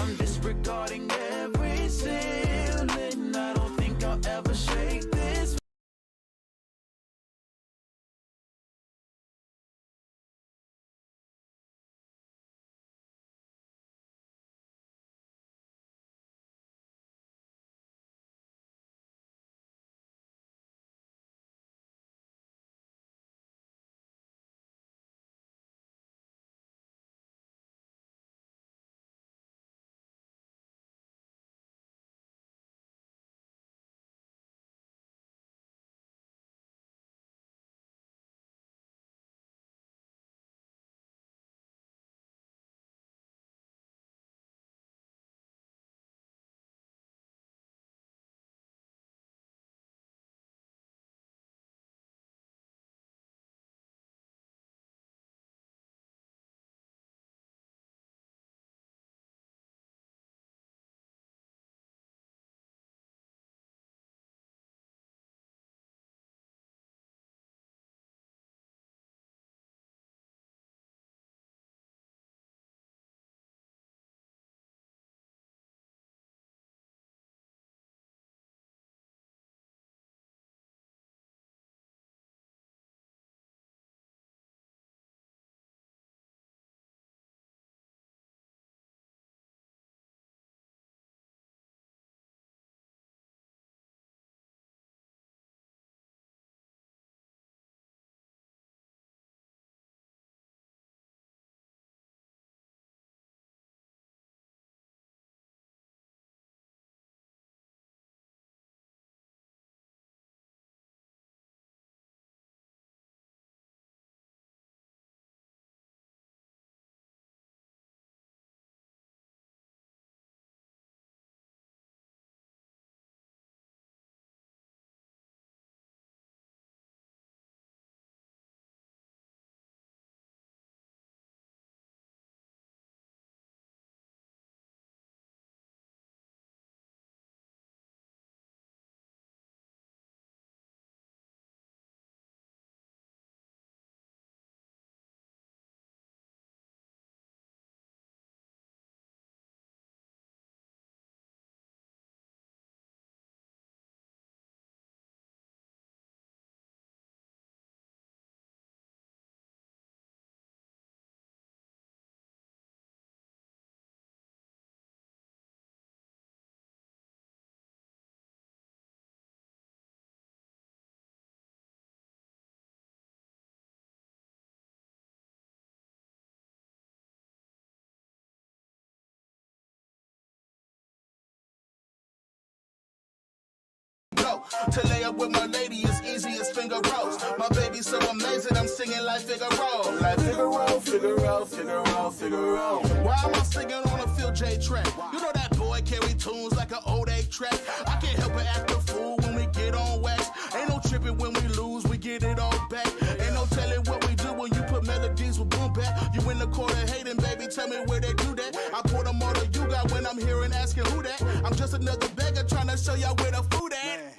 I'm disregarding every ceiling. I don't think I'll ever shake this. To lay up with my lady is easy as finger rolls. My baby's so amazing, I'm singing like Figaro. Like Figaro, Figaro, Figaro, Figaro. Why am I singing on a Phil J track? You know that boy carry tunes like an old 8 track. I can't help but act a fool when we get on wax. Ain't no tripping when we lose, we get it all back. Ain't no telling what we do when you put melodies with boom back. You in the corner hating, baby, tell me where they do that. I pour them all to you got when I'm hearing asking who that. I'm just another beggar trying to show y'all where the food at.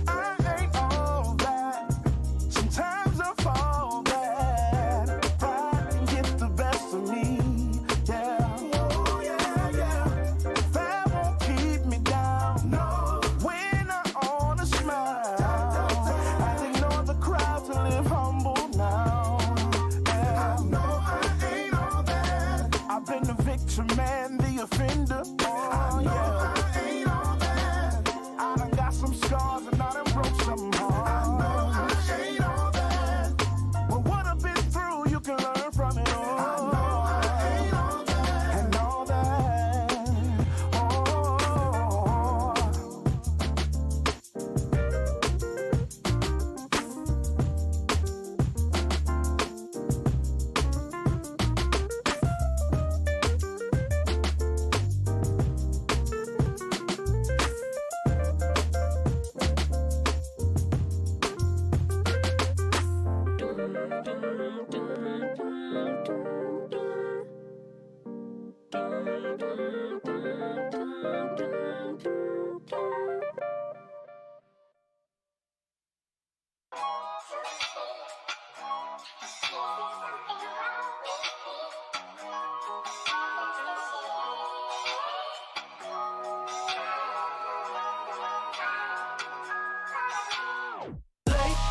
I ain't all that. Sometimes I fall bad. Pride can get the best of me. Yeah. Oh, yeah, yeah. That won't keep me down. No. When I wanna smile, I ignore the crowd to live humble now. Yeah. I know I ain't all that. I've been the victim and the offender. Oh, yeah. I ain't all that. I done got some scars and I done broke some hearts. I know I ain't all that. But what I've been through, you can learn from it all. I know I ain't all that. And all that. Oh.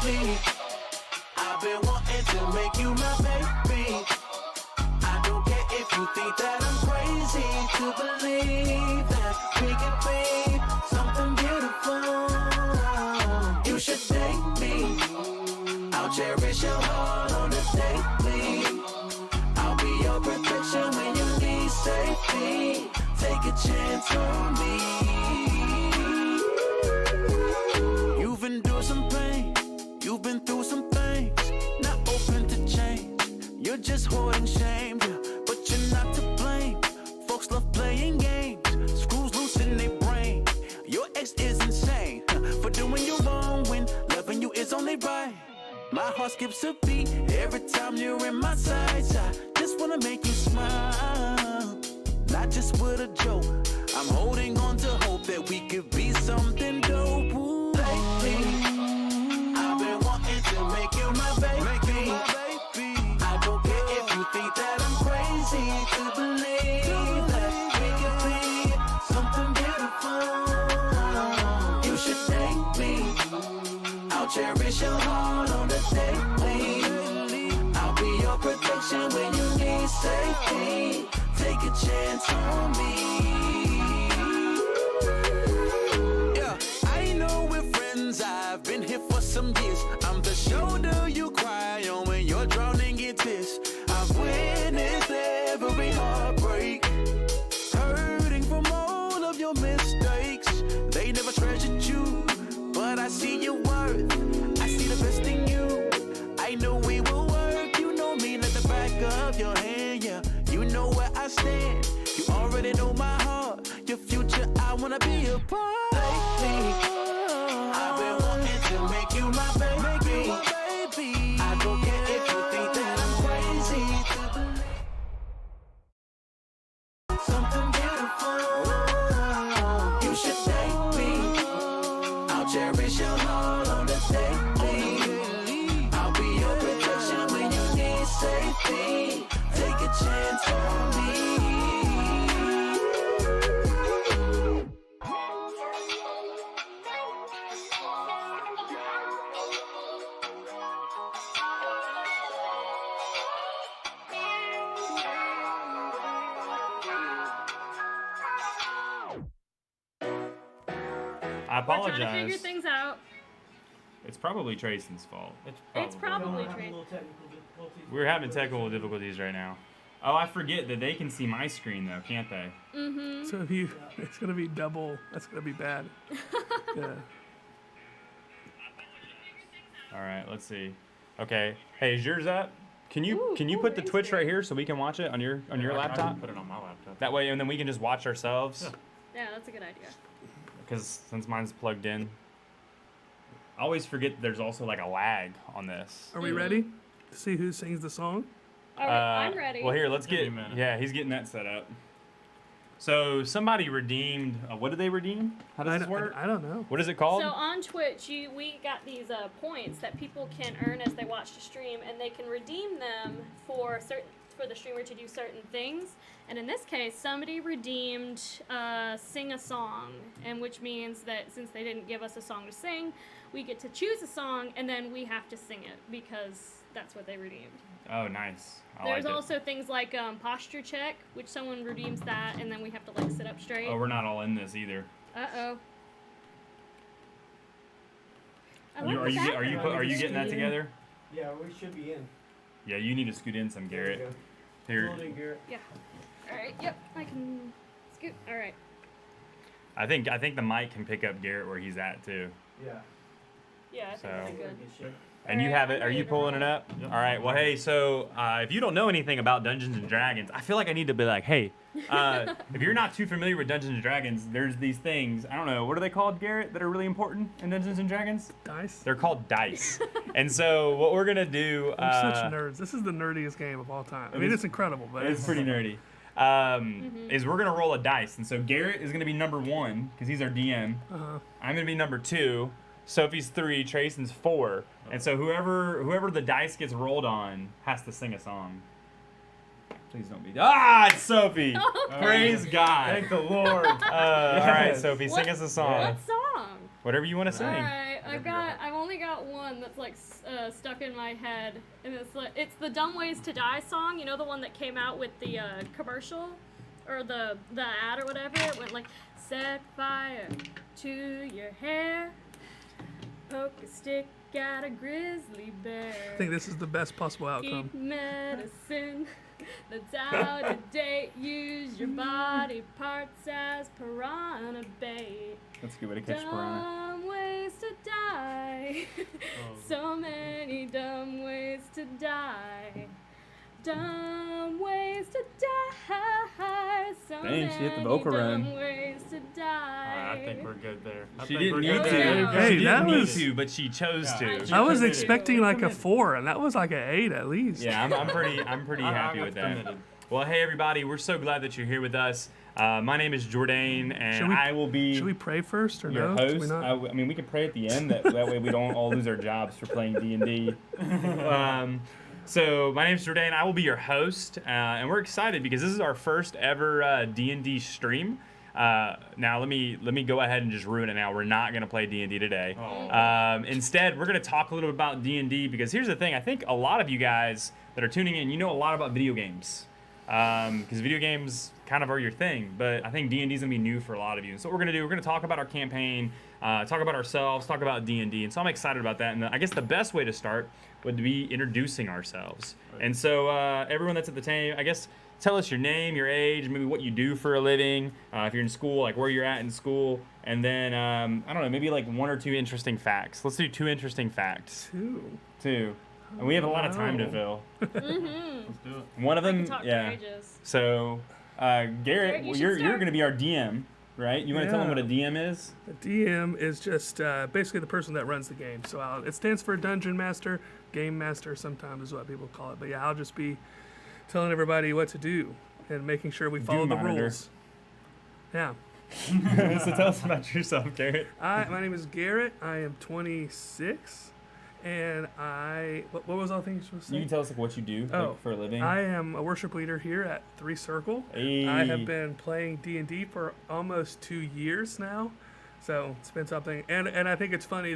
lately. I've been wanting to make you my baby. I don't care if you think that I'm crazy to believe that we could be something beautiful. You should take me. I'll cherish your heart on the daily. I'll be your protection when you need safety. Take a chance on me. You've endured some pain. You've been through some things. Not open to change. You're just hoarding shame. But you're not to blame. Folks love playing games. Screws loose in their brain. Your ex is insane for doing you wrong when loving you is only right. My heart skips a beat every time you're in my sights. I just wanna make you smile, not just with a joke. I'm holding on to hope that we could be something dope. Ooh, lately, I've been wanting to make you my baby. I don't care if you think that I'm crazy to believe that we could be something beautiful. You should take me. I'll cherish your heart on the daily. I'll be your protection when you need safety. Take a chance on me. Yeah, I know we're friends. I've been here for some years. I'm the shoulder you cry on when you're drowning in tears. I've witnessed every heartbreak, hurting from all of your mistakes. They never treasured you, but I see your worth. I see the best in you. I know we will work. You know me like the back of your hand. Yeah, you know where I stand. You already know my heart. Your future, I wanna be a part. Lately, I've been wanting to make you my baby. I don't care if you think that I'm crazy to believe something beautiful. You should take me. I'll cherish your heart on the daily. I'll be your protection when you need safety. Take a chance on me. I We're trying to apologize. figure things out. It's probably Trayson's fault. It's probably Trace. We're having technical difficulties right now. Oh, I forget that they can see my screen though, can't they? Mm-hmm. So if you, it's gonna be double. That's gonna be bad. Yeah. All right, let's see. Okay. Hey, is yours up? Can you Ooh, can you cool, put the thanks, Twitch man. right here so we can watch it on your laptop? Put it on my laptop. That way, and then we can just watch ourselves. Yeah, that's a good idea. Because since mine's plugged in, I always forget that there's also like a lag on this. Are we ready to see who sings the song? All right, I'm ready. Well, here, let's Give me get. a minute. Yeah, he's getting that set up. So somebody redeemed. What did they redeem? How does this work? I don't know. What is it called? So on Twitch, we got these points that people can earn as they watch the stream, and they can redeem them for the streamer to do certain things. And in this case, somebody redeemed sing a song, and which means that since they didn't give us a song to sing, we get to choose a song, and then we have to sing it because that's what they redeemed. Oh, nice. There's like also things like posture check, which someone redeems that, and then we have to like sit up straight. it. Oh, we're not all in this either. Uh-oh. I You- like the background. are you getting that together? Yeah, we should be in. Yeah, you need to scoot in some, Garrett. There Here, you go. Hold it, Garrett. Yeah. All right. Yep. I can scoot. All right. I think the mic can pick up Garrett where he's at too. Yeah. Yeah, I think So- that's good. Good shit. And you Alright, have it. I'm Are ready you to pulling roll. it up? Yep. All right. Well, hey. So if you don't know anything about Dungeons and Dragons, I feel like I need to be like, hey, if you're not too familiar with Dungeons and Dragons, there's these things. I don't know. What are they called, Garrett? That are really important in Dungeons and Dragons? Dice. They're called dice. And so what we're gonna do? We're such nerds. This is the nerdiest game of all time. I mean, it's incredible, but It's pretty nerdy. Is we're gonna roll a dice, and so Garrett is gonna be number 1 because he's our DM. Uh-huh. I'm gonna be number 2. Sophie's 3. Trayson's 4. And so whoever the dice gets rolled on has to sing a song. Please don't be. Ah, it's Sophie. Okay. Praise God. Thank the Lord. All right, Yes. Sophie, sing us a song. What song? Whatever you want to All sing. right. I've only got one that's like stuck in my head, and it's the "Dumb Ways to Die" song. You know, the one that came out with the commercial, or the ad or whatever. It went like, "Set fire to your hair, poke a stick at a grizzly bear. I think this is the best possible outcome. Keep medicine that's out of date. Use your body parts as piranha bait. That's a good way to catch piranha. Dumb ways to die. So many dumb ways to die. Dumb ways to die. So Dang, she hit the many vocal dumb run. ways to die. I think we're good there. She didn't need to. Yeah. Hey, She that didn't need was- to, but she chose to. I was committed. expecting like a 4, and that was like an 8 at least. Yeah, I'm pretty happy with that. committed. Well, hey everybody, we're so glad that you're here with us. My name is Jourdain, and I will be Should we pray first or your no? Should we host. not? I mean, we could pray at the end. That way we don't all lose our jobs for playing D&D. So my name is Jourdain. I will be your host, and we're excited because this is our first ever D&D stream. Now let me go ahead and just ruin it. Now we're not gonna play D&D today. Instead, we're gonna talk a little bit about D&D because here's the thing. I think a lot of you guys that are tuning in, you know a lot about video games. Because video games kind of are your thing, but I think D&D is gonna be new for a lot of you. And so what we're gonna do, we're gonna talk about our campaign, talk about ourselves, talk about D&D, and so I'm excited about that. And I guess the best way to start would be introducing ourselves. And so everyone that's at the table, I guess, tell us your name, your age, maybe what you do for a living, if you're in school, like where you're at in school, and then I don't know, maybe like 1 or 2 interesting facts. Let's do 2 interesting facts. 2. And we have a lot of time to fill. Let's do it. One of I can them, talk for yeah. ages. So, Garrett, you should you're start. going to be our DM, right? You want to tell them Yeah. what a DM is? The DM is just basically the person that runs the game. So it stands for Dungeon Master, Game Master sometimes is what people call it. But yeah, I'll just be telling everybody what to do and making sure we follow the monitor. rules. Yeah. So tell us about yourself, Garrett. My name is Garrett. I am 26. And what was all the things you were You saying? can tell us like what you do Oh, like, for a living. I am a worship leader here at 3 Circle. Hey. I have been playing D&D for almost 2 years now, so it's been something. And I think it's funny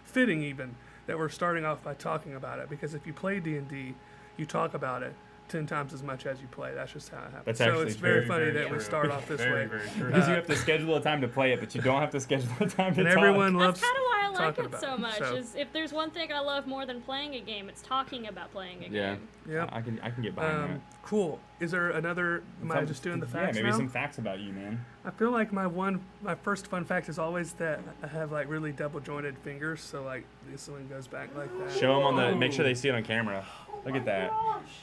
fitting even, that we're starting off by talking about it, because if you play D&D, you talk about it 10 times as much as you play. That's just how it happens. That's so actually it's very funny very that we true. start off this Very, way. very true. Because you have to schedule a time to play it, but you don't have to schedule a time to And talk. everyone That's loves kind of why I like talking it about so it, much. so. Is if there's one thing I love more than playing a game, it's talking about playing a Yeah. game. Yep. I can get behind that. Cool. Is there another? Am I Some- just doing the facts Yeah, maybe now? some facts about you, man. I feel like my first fun fact is always that I have like really double jointed fingers, so like this one goes back like that. Show them on the. Make sure they see it on camera. Look at that.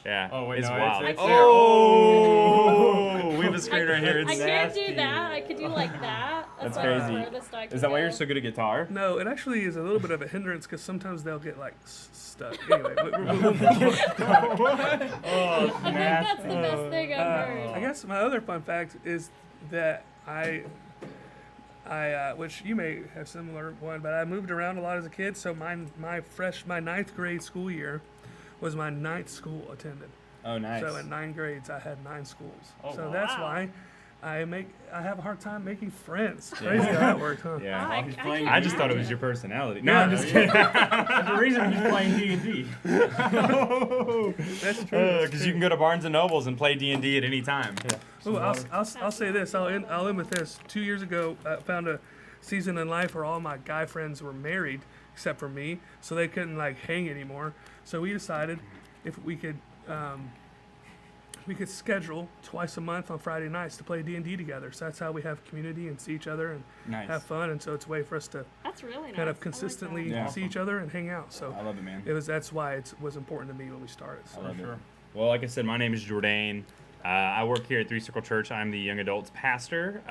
Yeah. Oh, wait, it's no, wild. it's there. Oh, we have a screen right here. I It's can't do nasty. that. I could do like that. That's like the crazy. furthest I can Is that why go. you're so good at guitar? No, it actually is a little bit of a hindrance because sometimes they'll get like stuck. Anyway, we'll I think that's the best thing I've heard. I guess my other fun fact is that I which you may have similar one, but I moved around a lot as a kid. So my 9th grade school year was my 9th school attended. Oh, nice. So in 9 grades, I had 9 schools. Oh, so wow. that's why I have a hard time making friends. Crazy how that works, huh? Yeah. I, he's I playing- can't I just thought it was imagine. your personality. No, Yeah. I'm just kidding. That's the reason he's playing D&D. That's true. Because you can go to Barnes and Nobles and play D&D at any time. Ooh, I'll say this. I'll end with this. 2 years ago, I found a season in life where all my guy friends were married except for me, so they couldn't like hang anymore. So we decided if we could schedule twice a month on Friday nights to play D&D together. So that's how we have community and see each other and Nice. have fun. And so it's a way for us to That's really nice. kind I of like consistently that. Yeah. see each other and hang out. So I love it, man. that's why it was important to me when we started. So. I love sure. it. Well, like I said, my name is Jourdain. I work here at 3 Circle Church. I'm the young adults pastor,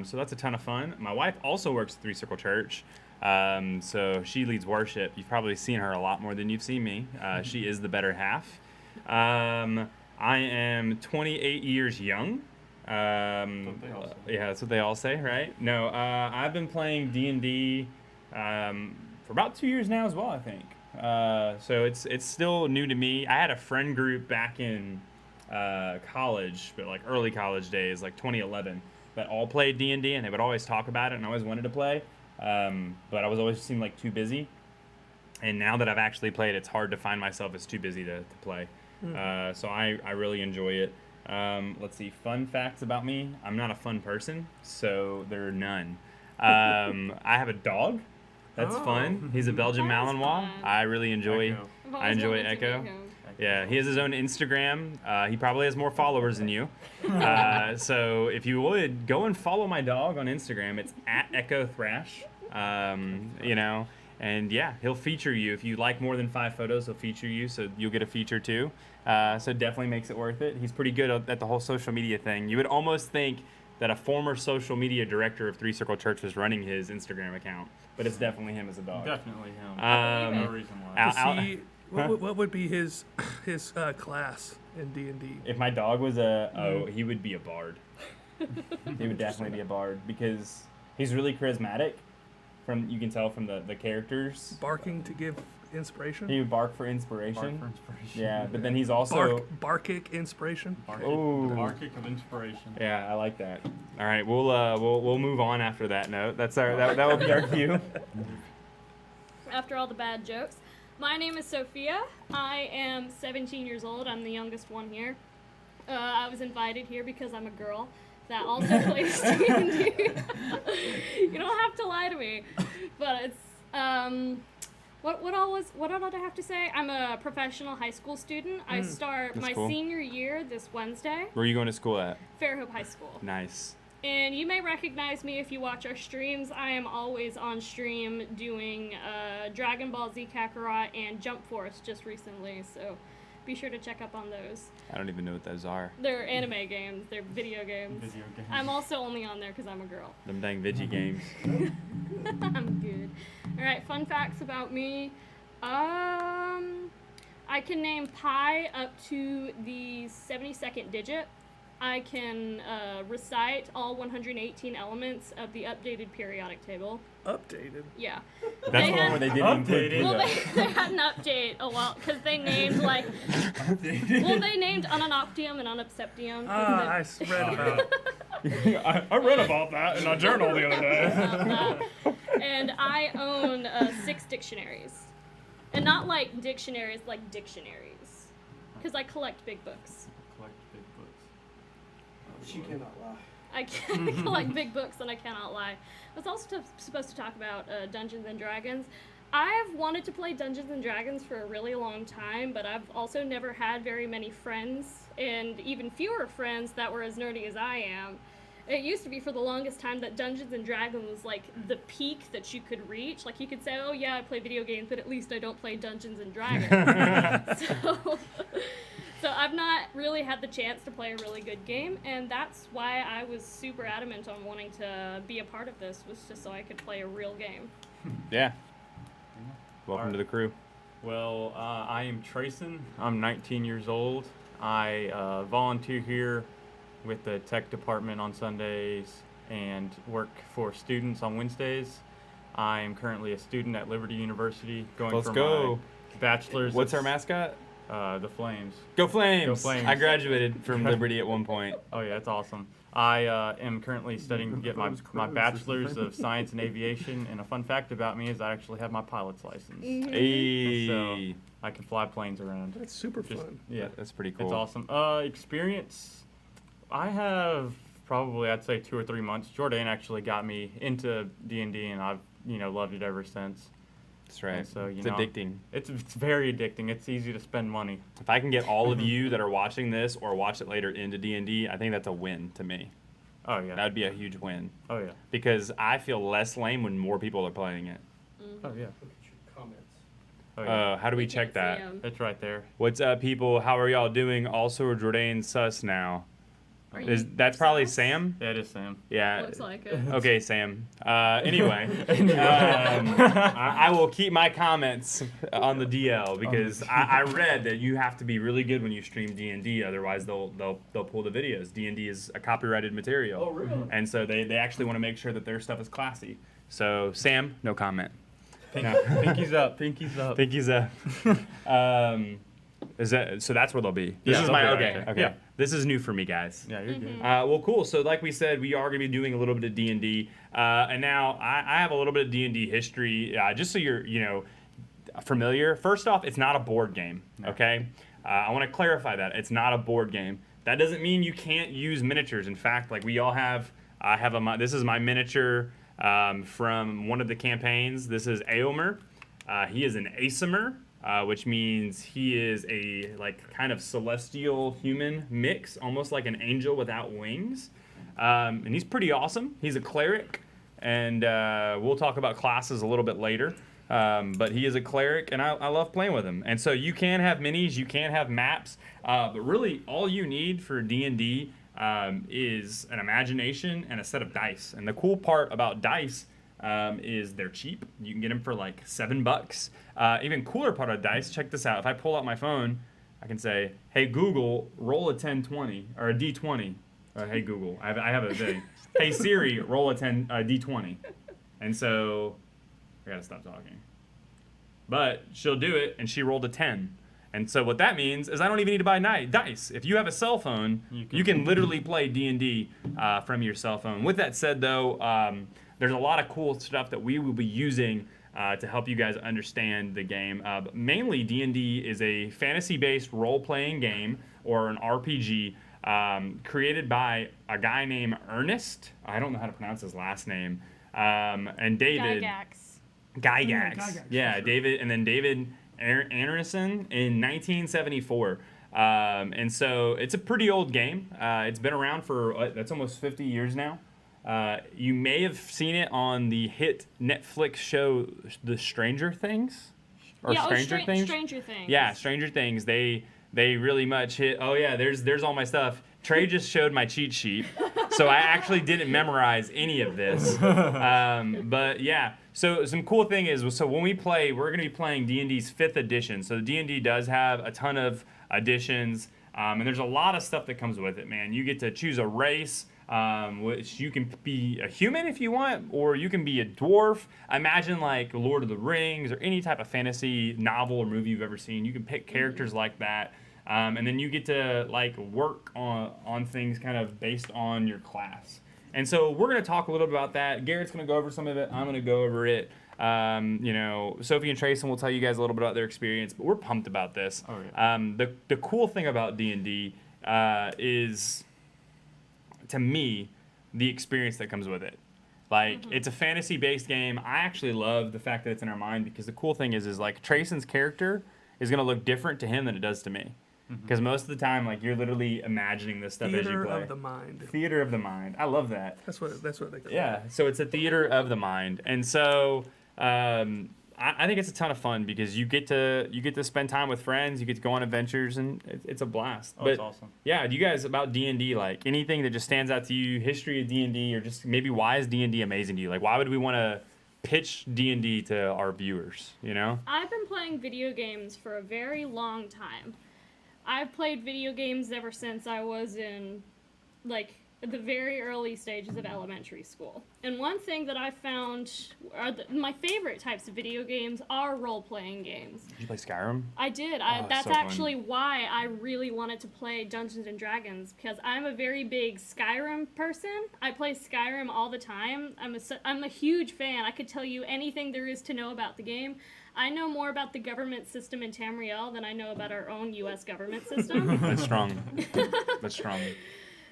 so that's a ton of fun. My wife also works at 3 Circle Church, so she leads worship. You've probably seen her a lot more than you've seen me. She is the better half. I am 28 years young. That's what they all say. Yeah, that's what they all say, right? No, I've been playing D&D for about 2 years now as well, I think. So it's still new to me. I had a friend group back in college, but like early college days, like 2011, that all played D&D, and they would always talk about it, and I always wanted to play, but I was always seemed like too busy. And now that I've actually played, it's hard to find myself. It's too busy to play. So I really enjoy it. Let's see, fun facts about me. I'm not a fun person, so there are none. I have a dog. That's fun. He's a Belgian That is Malinois. fun. I really enjoy. Echo. I've I always enjoy wanted to Echo. meet him. Yeah, he has his own Instagram. He probably has more followers than you. So if you would go and follow my dog on Instagram, it's at Echo Thrash. You know, and yeah, he'll feature you if you like more than 5 photos. He'll feature you, so you'll get a feature too. So definitely makes it worth it. He's pretty good at the whole social media thing. You would almost think that a former social media director of Three Circle Church was running his Instagram account, but it's definitely him as a dog. Definitely him. Um, No reason why. Al- Is he, what would be his class in D&D? If my dog was he would be a bard. He would definitely be a bard because he's really charismatic. You can tell from the characters. Barking to give inspiration? He would bark for inspiration. Bark for inspiration. Yeah, but then he's also. Barkic inspiration? Ooh. The Barkic of inspiration. Yeah, I like that. All right, we'll move on after that note. That will be our cue. After all the bad jokes. My name is Sophia. I am 17 years old. I'm the youngest one here. I was invited here because I'm a girl that also plays D&D. You don't have to lie to me. But it's what all did I have to say? I'm a professional high school student. I start That's my cool. senior year this Wednesday. Where are you going to school at? Fairhope High School. Nice. And you may recognize me if you watch our streams. I am always on stream doing Dragon Ball Z Kakarot and Jump Force just recently, so be sure to check up on those. I don't even know what those are. They're anime games, they're video games. Video games. I'm also only on there because I'm a girl. Them dang Vigi games. I'm good. Alright, fun facts about me. I can name pi up to the 72nd digit. I can recite all 118 elements of the updated periodic table. Updated? Yeah. That's They the one had- where they didn't include Updated. Well, Pluto. they had an update a while because they named like. Well, they named Ununoctium and Unobseptium. 'cause I read about I read about that in a journal the other day. and I own 6 dictionaries, and not like dictionaries, like dictionaries, because I collect big books. Collect big books. She cannot lie. I can collect big books and I cannot lie. I was also supposed to talk about Dungeons and Dragons. I've wanted to play Dungeons and Dragons for a really long time, but I've also never had very many friends, and even fewer friends that were as nerdy as I am. It used to be for the longest time that Dungeons and Dragons was like the peak that you could reach. Like you could say, oh yeah, I play video games, but at least I don't play Dungeons and Dragons. So I've not really had the chance to play a really good game, and that's why I was super adamant on wanting to be a part of this, was just so I could play a real game. Yeah. Welcome to the crew. Well, I am Trayson. I'm 19 years old. I volunteer here with the tech department on Sundays and work for students on Wednesdays. I am currently a student at Liberty University going Let's for go. my bachelor's. What's our of- mascot? The Flames. Go Flames! Go Flames. I graduated from Liberty at one point. Oh yeah, that's awesome. I am currently studying to get my bachelor's of science in aviation, and a fun fact about me is I actually have my pilot's license. Hey. So I can fly planes around. That's super Just- fun. Yeah, That's pretty cool. it's awesome. Experience, I have probably, I'd say 2 or 3 months. Jordan actually got me into D&D, and I've loved it ever since. That's right. And so it's know, addicting. It's very addicting. It's easy to spend money. If I can get all of you that are watching this or watch it later into D&D, I think that's a win to me. Oh yeah. That would be a huge win Oh yeah. because I feel less lame when more people are playing it. Oh yeah. Look at your comments. Oh yeah. How do we You check can't see that? 'em. It's right there. What's up, people? How are y'all doing? Also, are Jordan sus now? Are you That's probably sus? Sam? Yeah, it is Sam. Yeah. Looks like it. Okay, Sam. Anyway, I will keep my comments on the DL because I read that you have to be really good when you stream D&D, otherwise they'll pull the videos. D&D is a copyrighted material. Oh, really? And so they actually want to make sure that their stuff is classy. So Sam, no comment. Pinky's up. Pinky's up. Think he's a. Is that so? That's where they'll be. This Yeah, is they'll my be right okay. there. Okay. Yeah. This is new for me, guys. Yeah, you're good. Well, cool. So, like we said, we are going to be doing a little bit of D&D, and now I have a little bit of D&D history. Just so you're, familiar, first off, it's not a board game, okay? I want to clarify that. It's not a board game. That doesn't mean you can't use miniatures. In fact, like we all have, this is my miniature from one of the campaigns. This is Aomer. He is an Asomer, which means he is a like kind of celestial human mix, almost like an angel without wings. And he's pretty awesome. He's a cleric, and we'll talk about classes a little bit later. But he is a cleric, and I love playing with him. And so you can have minis, you can have maps, but really all you need for D&D is an imagination and a set of dice. And the cool part about dice is they're cheap. You can get them for like $7. Even cooler part of dice, check this out. If I pull out my phone, I can say, hey Google, roll a 10-20 or a D20. Hey Google, I have a thing. Hey Siri, roll a D20. And so I gotta stop talking. But she'll do it, and she rolled a 10. And so what that means is I don't even need to buy dice. If you have a cell phone, you can literally play D&D from your cell phone. With that said, though, there's a lot of cool stuff that we will be using to help you guys understand the game. But mainly, D&D is a fantasy-based role-playing game or an RPG created by a guy named Ernest. I don't know how to pronounce his last name. And David. Gygax. Yeah, sure. David Anderson in 1974. And so it's a pretty old game. It's been around for, that's almost 50 years now. You may have seen it on the hit Netflix show, The Stranger Things? Or Stranger Things? Stranger Things. Yeah, Stranger Things. They really much hit, oh yeah, there's all my stuff. Trey just showed my cheat sheet, so I actually didn't memorize any of this. But yeah, so some cool thing is, so when we play, we're going to be playing D&D's 5th edition. So D&D does have a ton of editions, and there's a lot of stuff that comes with it, man. You get to choose a race, which you can be a human if you want, or you can be a dwarf. Imagine like Lord of the Rings or any type of fantasy novel or movie you've ever seen. You can pick characters like that. And then you get to like work on things kind of based on your class. And so we're going to talk a little bit about that. Garrett's going to go over some of it. I'm going to go over it. Sophie and Trayson will tell you guys a little bit about their experience, but we're pumped about this. Oh, yeah. The cool thing about D&D is, to me, the experience that comes with it. Like, it's a fantasy-based game. I actually love the fact that it's in our mind, because the cool thing is like Trayson's character is going to look different to him than it does to me. Because most of the time, like, you're literally imagining this stuff as you play. Theater of the mind. Theater of the mind. I love that. That's what they call it. Yeah, so it's a theater of the mind. And so I think it's a ton of fun, because you get to spend time with friends, you get to go on adventures, and it's a blast. Oh, it's awesome. Yeah, do you guys, about D&D, like, anything that just stands out to you, history of D&D, or just maybe why is D&D amazing to you? Like, why would we want to pitch D&D to our viewers, you know? I've been playing video games for a very long time. I've played video games ever since I was in, like, the very early stages of elementary school. And one thing that I found are my favorite types of video games are role-playing games. Did you play Skyrim? I did. That's so actually why I really wanted to play Dungeons & Dragons, because I'm a very big Skyrim person. I play Skyrim all the time. I'm a huge fan. I could tell you anything there is to know about the game. I know more about the government system in Tamriel than I know about our own U.S. government system. That's strong. That's strong.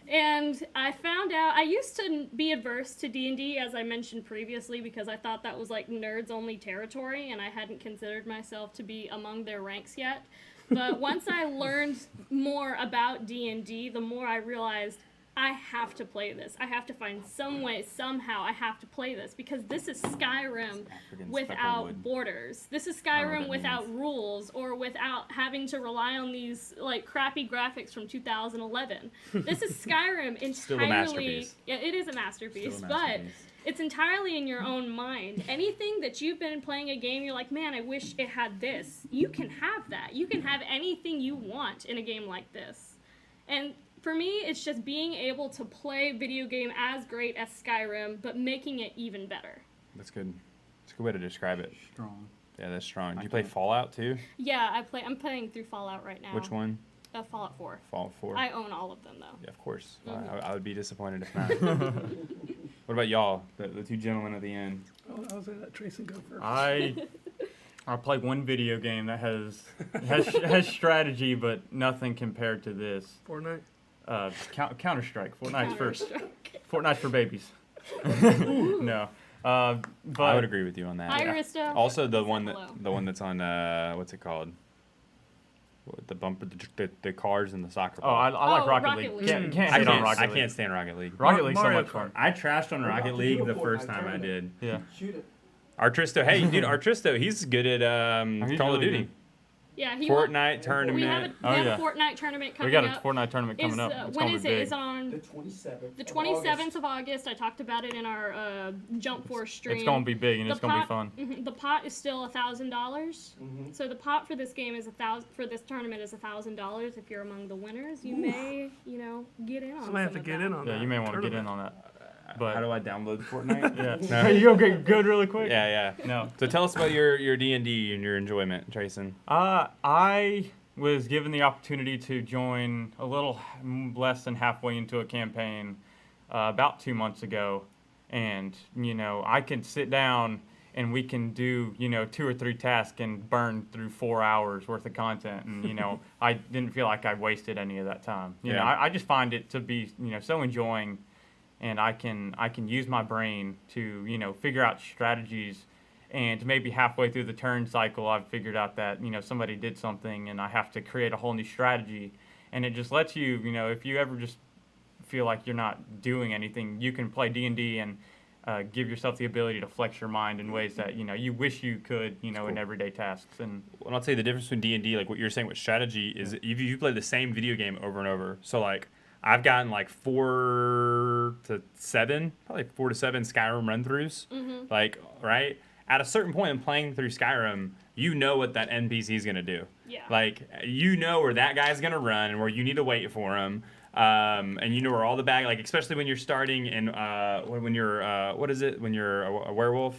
And I found out, I used to be adverse to D&D, as I mentioned previously, because I thought that was like nerds-only territory, and I hadn't considered myself to be among their ranks yet. But once I learned more about D&D, the more I realized I have to play this. I have to find some way, somehow, I have to play this, because this is Skyrim without borders. This is Skyrim without rules, or without having to rely on these like crappy graphics from 2011. This is Skyrim entirely. Still a masterpiece. Yeah, it is a masterpiece, but it's entirely in your own mind. Anything that you've been playing a game, you're like, man, I wish it had this. You can have that. You can have anything you want in a game like this. And for me, it's just being able to play a video game as great as Skyrim, but making it even better. That's good. It's a good way to describe it. Strong. Yeah, that's strong. Do you play Fallout too? Yeah, I'm playing through Fallout right now. Which one? Fallout 4. Fallout 4. I own all of them, though. Yeah, of course. I would be disappointed if not. What about y'all, the two gentlemen at the end? I was going to let Trayson go first. I played one video game that has strategy, but nothing compared to this. Fortnite. Counter Strike. Fortnite's for babies. No. But I would agree with you on that. Hi, Risto. Also, the Say one hello. that's on what's it called? The bumper, the cars and the soccer Oh, ball. I like Oh, Rocket Rocket League. League. Can't I hate on can't, Rocket I League. can't stand Rocket League. Rocket League's so Mario much fun. I trashed on Rocket League the first time I did. Yeah. Shoot it. Artristo, hey dude, Artristo, he's good at He's Call of really Duty. good. Yeah, he Fortnite We tournament. have a, Oh, we have yeah. a Fortnite tournament We coming got a up. Fortnite tournament coming up. It's When gonna is be it? big. It's on The 27th. the 27th of August. I talked about it in our Jump Force stream. It's gonna be big and The it's gonna be pot- fun. Mhm, the pot is still $1,000. Mhm. So the pot for this game is for this tournament is $1,000. If you're among the winners, you may, get in on. Somebody have some to of get that. in on that. Yeah, you may want to get in tournament. on that. But How do I download Fortnite? yeah, No. you go get good really quick. Yeah. No. So tell us about your D&D and your enjoyment, Trayson. I was given the opportunity to join a little less than halfway into a campaign about 2 months ago, and I can sit down and we can do 2 or 3 tasks and burn through 4 hours worth of content, and I didn't feel like I wasted any of that time. Yeah. I just find it to be so enjoying, and I can use my brain to figure out strategies. And maybe halfway through the turn cycle, I've figured out that somebody did something, and I have to create a whole new strategy. And it just lets you, if you ever just feel like you're not doing anything, you can play D&D and give yourself the ability to flex your mind in ways that you wish you could, in everyday tasks. And Well, I'll tell you the difference between D&D, like what you're saying with strategy, is if you play the same video game over and over. So like I've gotten like 4 to 7 Skyrim run-throughs. Like, right? At a certain point in playing through Skyrim, you know what that NPC is going to do. Yeah. Like, you know where that guy's going to run and where you need to wait for him. And you know where all the bag, like, especially when you're starting and when you're, when you're a werewolf,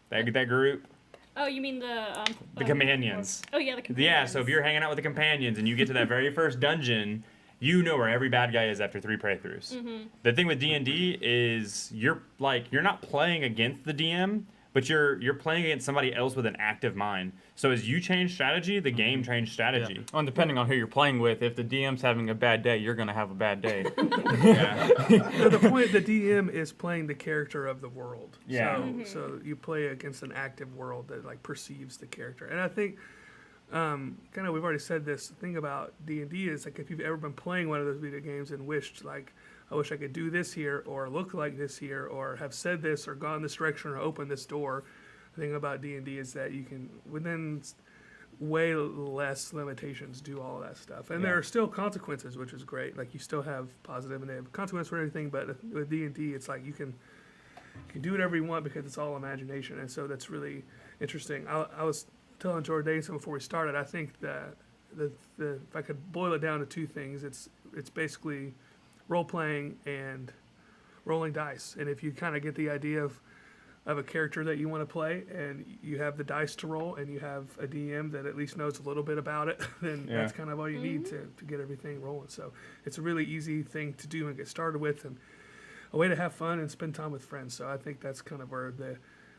that group. Oh, you mean the companions. Oh yeah, the companions. Yeah, so if you're hanging out with the companions and you get to that very first dungeon, you know where every bad guy is after 3 playthroughs. The thing with D&D is you're not playing against the DM, but you're playing against somebody else with an active mind. So as you change strategy, the game changes strategy. yeah. And depending on who you're playing with, if the DM's having a bad day, you're gonna have a bad day. No, the point, the DM is playing the character of the world. Yeah. So you play against an active world that like perceives the character. And I think, kind of, we've already said this. The thing about D&D is like if you've ever been playing one of those video games and wished like, I wish I could do this here or look like this here or have said this or gone this direction or opened this door. The thing about D&D is that you can, within way less limitations, do all of that stuff. And there are still consequences, which is great. Like you still have positive and negative consequences for everything, but with D&D, it's like you can do whatever you want because it's all imagination. And so that's really interesting. I was telling Jordan before we started, I think that if I could boil it down to 2 things, it's basically role-playing and rolling dice. And if you kind of get the idea of a character that you want to play and you have the dice to roll and you have a DM that at least knows a little bit about it, then that's kind of all you need to get everything rolling. So it's a really easy thing to do and get started with and a way to have fun and spend time with friends. So I think that's kind of where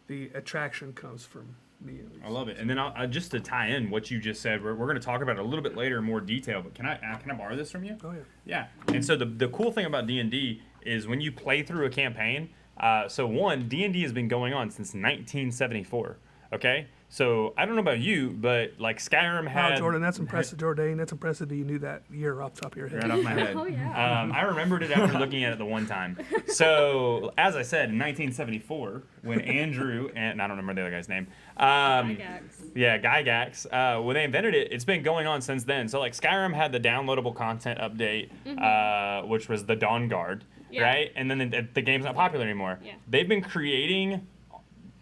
the attraction comes from me. At least. I love it. And then just to tie in what you just said, we're going to talk about it a little bit later in more detail, but can I borrow this from you? Oh, yeah. Yeah. And so the cool thing about D&D is when you play through a campaign, D&D has been going on since 1974, okay? So I don't know about you, but like Skyrim had... Wow, Jordan, that's impressive. Jordan, that's impressive that you knew that year off the top of your head. Right off my head. Oh, yeah. I remembered it after looking at it the one time. So, as I said, in 1974, when Andrew, and I don't remember the other guy's name. Gygax. Yeah, Gygax. When they invented it, it's been going on since then. So, like, Skyrim had the downloadable content update, which was the Dawn Guard, Yeah. right? And then the game's not popular anymore. Yeah. They've been creating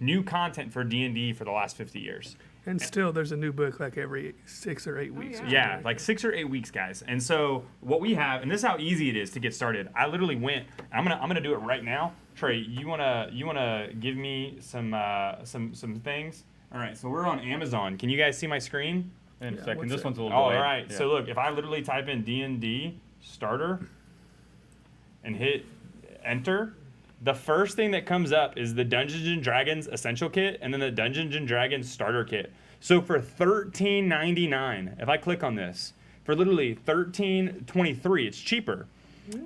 new content for D&D for the last 50 years. And still, there's a new book like every 6 or 8 weeks. or yeah. Yeah, something like 6 or 8 weeks, guys. And so what we have, and this is how easy it is to get started. I literally went. I'm gonna do it right now. Trey, you wanna give me some things? All right. So we're on Amazon. Can you guys see my screen? In Yeah, a second, what's this it? one's a Oh, little all delayed. right. Yeah. So look, if I literally type in D&D starter and hit enter, the first thing that comes up is the Dungeons and Dragons Essential Kit and then the Dungeons and Dragons Starter Kit. So for $13.99, if I click on this, for literally $13.23, it's cheaper.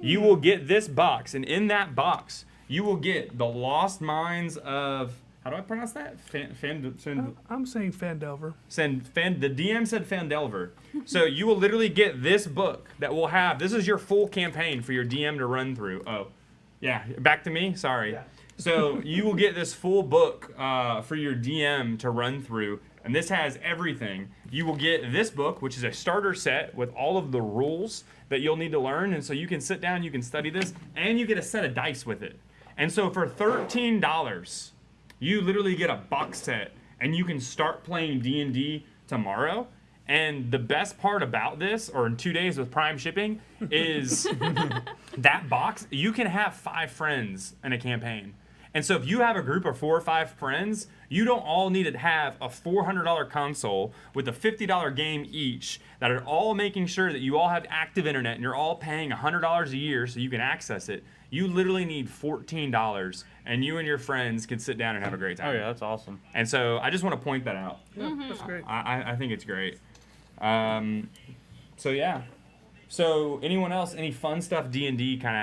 You will get this box, and in that box, you will get the Lost Mines of, how do I pronounce that? I'm saying Fandelver. The DM said Fandelver. So you will literally get this book that will have, this is your full campaign for your DM to run through. Oh, yeah, back to me, sorry. Yeah. So you will get this full book for your DM to run through, and this has everything. You will get this book, which is a starter set with all of the rules that you'll need to learn, and so you can sit down, you can study this, and you get a set of dice with it. And so for $13, you literally get a box set, and you can start playing D&D tomorrow. And the best part about this, or in 2 days with Prime shipping, is that box, you can have 5 friends in a campaign. And so if you have a group of 4 or 5 friends, you don't all need to have a $400 console with a $50 game each that are all making sure that you all have active internet and you're all paying $100 a year so you can access it. You literally need $14, and you and your friends can sit down and have a great time. Oh yeah, that's awesome. And so I just want to point that out. Yeah, that's great. I think it's great. So yeah. So anyone else, any fun stuff D&D kind of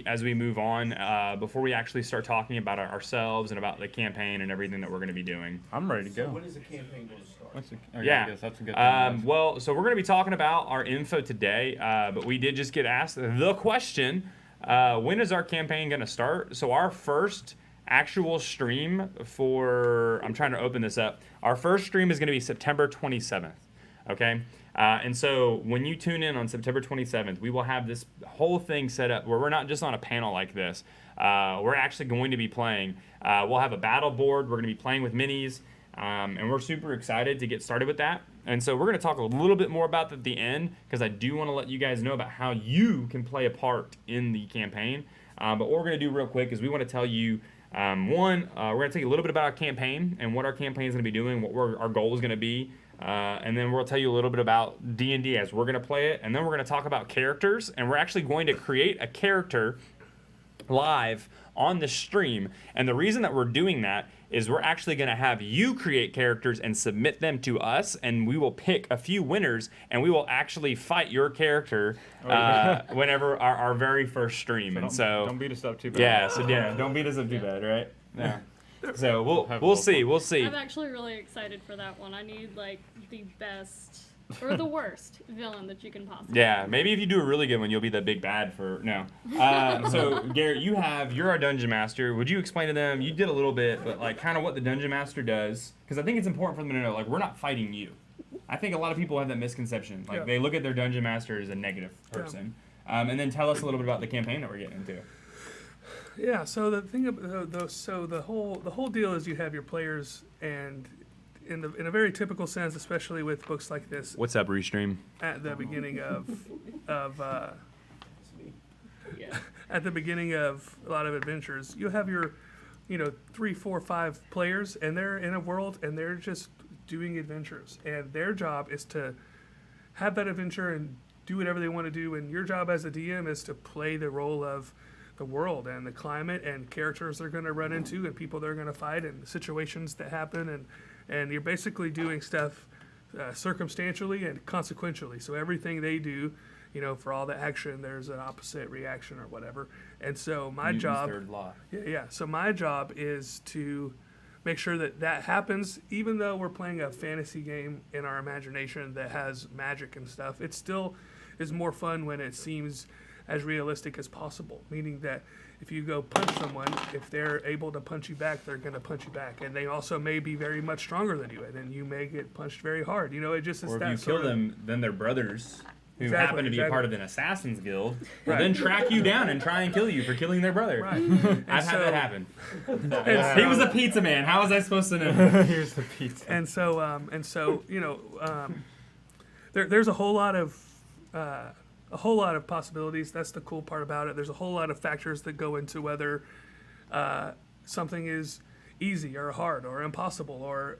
as we move on before we actually start talking about ourselves and about the campaign and everything that we're going to be doing? I'm ready to go. When is the campaign going to start? Yeah. I guess that's a good thing. Well, so we're going to be talking about our info today, but we did just get asked the question, when is our campaign going to start? So our first actual stream I'm trying to open this up. Our first stream is going to be September 27th. Okay. And so when you tune in on September 27th, we will have this whole thing set up where we're not just on a panel like this. We're actually going to be playing. We'll have a battle board. We're going to be playing with minis. And we're super excited to get started with that. And so we're going to talk a little bit more about that at the end, because I do want to let you guys know about how you can play a part in the campaign. But what we're going to do real quick is we want to tell you, we're going to tell you a little bit about our campaign and what our campaign is going to be doing, what our goal is going to be. And then we'll tell you a little bit about D&D as we're going to play it. And then we're going to talk about characters. And we're actually going to create a character live on the stream. And the reason that we're doing that is we're actually going to have you create characters and submit them to us. And we will pick a few winners. And we will actually fight your character whenever our very first stream. Don't beat us up too bad. Yeah, don't beat us up too bad, right? Yeah. So we'll see. I'm actually really excited for that one. I need like the best or the worst villain that you can possibly. Yeah, maybe if you do a really good one, you'll be the big bad for no. So Garrett, you're our dungeon master. Would you explain to them? You did a little bit, but like kind of what the dungeon master does, because I think it's important for them to know. Like, we're not fighting you. I think a lot of people have that misconception. Like they look at their dungeon master as a negative person. And then tell us a little bit about the campaign that we're getting into. Yeah, so the thing about the whole deal is you have your players, and in a very typical sense, especially with books like this, What's up, Restream? at the beginning of Yeah. at the beginning of a lot of adventures, you have your 3, 4, 5 players, and they're in a world and they're just doing adventures, and their job is to have that adventure and do whatever they want to do, and your job as a DM is to play the role of the world and the climate and characters they're going to run into and people they're going to fight and situations that happen, and you're basically doing stuff circumstantially and consequentially. So everything they do, for all the action, there's an opposite reaction or whatever. And so my job, third law. yeah. So my job is to make sure that happens, even though we're playing a fantasy game in our imagination that has magic and stuff. It still is more fun when it seems as realistic as possible, meaning that if you go punch someone, if they're able to punch you back, they're going to punch you back. And they also may be very much stronger than you, and then you may get punched very hard. It just is Or that if you sort kill of- them, then their brothers, who Exactly, happen to be a exactly. part of an assassin's guild, will Right. then track you down and try and kill you for killing their brother. Right. I've had so- that happen. and He was a pizza man. How was I supposed to know? Here's the pizza. And so, there's a whole lot of possibilities. That's the cool part about it. There's a whole lot of factors that go into whether something is easy or hard or impossible or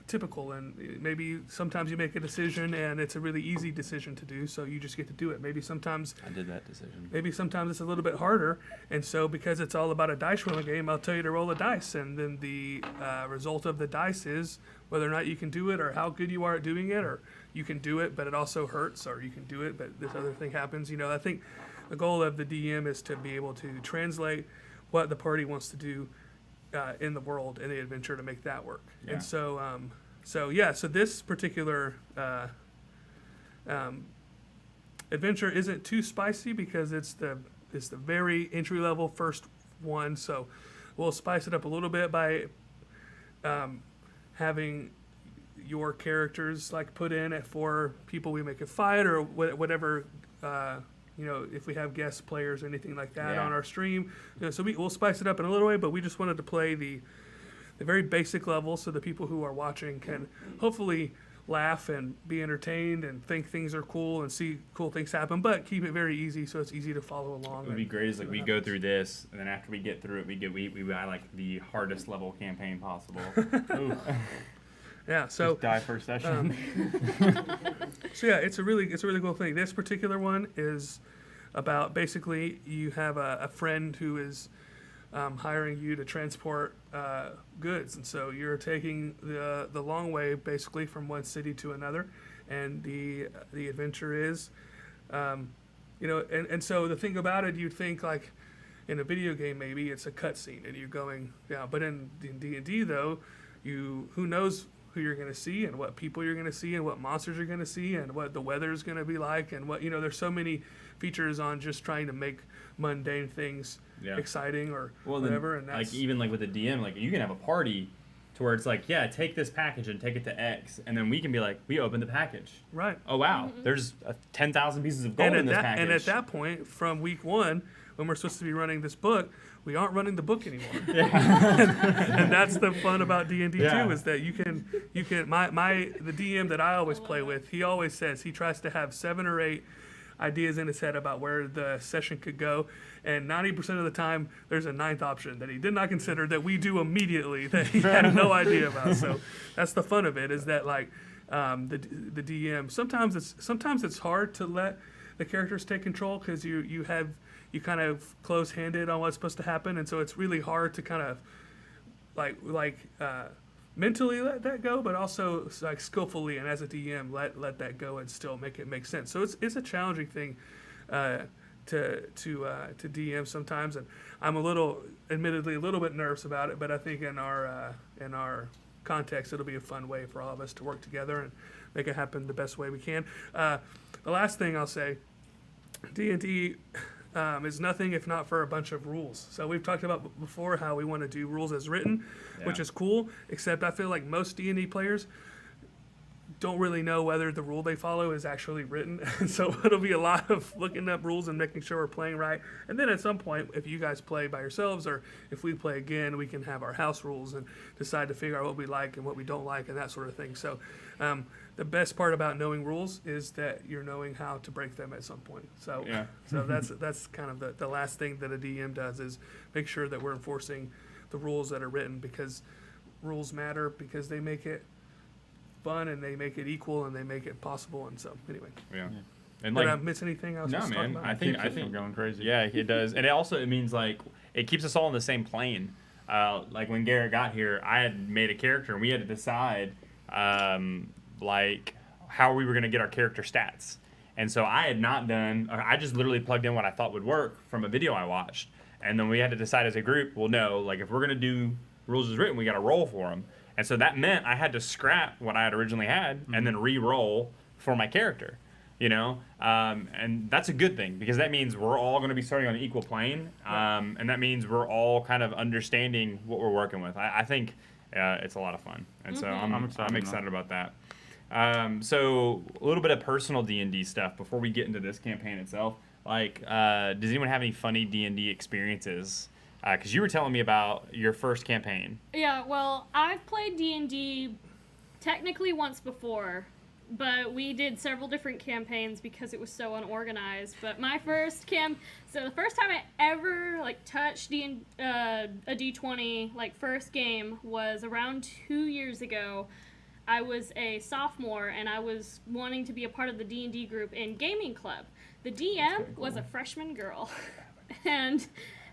typical, and maybe sometimes you make a decision and it's a really easy decision to do, so you just get to do it. Maybe sometimes I did that decision. maybe sometimes it's a little bit harder, and so because it's all about a dice rolling game, I'll tell you to roll a dice, and then the result of the dice is whether or not you can do it or how good you are at doing it, or you can do it but it also hurts, or you can do it but this other thing happens. I think the goal of the DM is to be able to translate what the party wants to do in the world, in the adventure, to make that work. Yeah. And so this particular adventure isn't too spicy because it's the very entry level first one. So we'll spice it up a little bit by having your characters like put in at 4 people we make a fight, or whatever. If we have guest players or anything like that Yeah. on our stream, so we'll spice it up in a little way. But we just wanted to play the very basic level, so the people who are watching can hopefully laugh and be entertained and think things are cool and see cool things happen, but keep it very easy so it's easy to follow along. What would be great is like we go through this, and then after we get through it, we buy like the hardest level campaign possible. Ooh. Yeah, so Just die first session. So yeah, it's a really cool thing. This particular one is about basically you have a friend who is hiring you to transport goods, and so you're taking the long way basically from one city to another, and the adventure is, and so the thing about it, you'd think like in a video game maybe it's a cutscene and you're going, but in D&D though, who knows who you're going to see and what people you're going to see and what monsters you're going to see and what the weather is going to be like, and what there's so many features on just trying to make mundane things exciting or whatever. And that's like even like with a DM, like you can have a party to where it's like, take this package and take it to X, and then we can be like, we opened the package. right. Oh wow, there's 10,000 pieces of gold in this package. And at that point, from week 1, when we're supposed to be running this book, we aren't running the book anymore. And that's the fun about D&D too, is that you can the DM that I always play with, he always says he tries to have 7 or 8 ideas in his head about where the session could go, and 90% of the time there's a 9th option that he did not consider that we do immediately that he had no idea about. So that's the fun of it, is that like the DM sometimes it's hard to let the characters take control because you kind of close-handed on what's supposed to happen, and so it's really hard to kind of like mentally let that go, but also like skillfully and as a DM let that go and still make it make sense. So it's a challenging thing to DM sometimes, and I'm admittedly a little bit nervous about it, but I think in our context it'll be a fun way for all of us to work together and make it happen the best way we can. The last thing I'll say, D&D is nothing if not for a bunch of rules. So we've talked about before how we want to do rules as written, which is cool, except I feel like most D&D players don't really know whether the rule they follow is actually written. And so it'll be a lot of looking up rules and making sure we're playing right. And then at some point, if you guys play by yourselves or if we play again, we can have our house rules and decide to figure out what we like and what we don't like and that sort of thing. So the best part about knowing rules is that you're knowing how to break them at some point. So that's kind of the last thing that a DM does, is make sure that we're enforcing the rules that are written, because rules matter, because they make it fun and they make it equal and they make it possible. And so anyway, And did I miss anything I was no, supposed to talk man, about? I think I'm going crazy. Yeah, it does, and it means like it keeps us all on the same plane. Like when Garrett got here, I had made a character and we had to decide like how we were going to get our character stats. And so I just literally plugged in what I thought would work from a video I watched. And then we had to decide as a group, well, no, like if we're going to do rules as written, we got to roll for them. And so that meant I had to scrap what I had originally had and then re-roll for my character, and that's a good thing, because that means we're all going to be starting on an equal plane. And that means we're all kind of understanding what we're working with. I think it's a lot of fun. And so I'm excited about that. So a little bit of personal D&D stuff before we get into this campaign itself. Like, does anyone have any funny D&D experiences? Because you were telling me about your first campaign. Yeah, well, I've played D&D technically once before, but we did several different campaigns because it was so unorganized. But my first so the first time I ever like touched a D20 like first game was around 2 years ago. I was a sophomore and I was wanting to be a part of the D&D group in gaming club. The DM was a freshman girl, and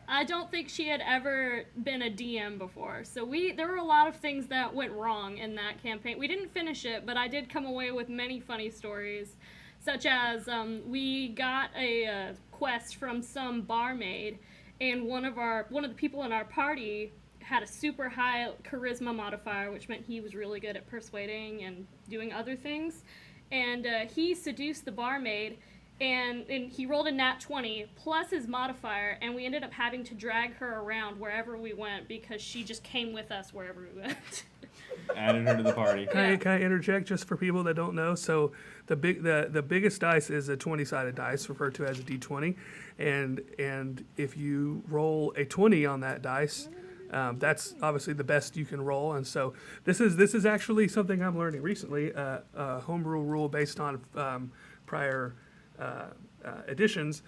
I don't think she had ever been a DM before. So there were a lot of things that went wrong in that campaign. We didn't finish it, but I did come away with many funny stories, such as we got a quest from some barmaid, and one of the people in our party had a super high charisma modifier, which meant he was really good at persuading and doing other things. And he seduced the barmaid, and he rolled a nat 20 plus his modifier, and we ended up having to drag her around wherever we went because she just came with us wherever we went. Added her to the party. Can I interject just for people that don't know? So the biggest dice is a 20-sided dice, referred to as a D20, and if you roll a 20 on that dice, that's obviously the best you can roll. And so this is actually something I'm learning recently, a homebrew rule based on prior editions.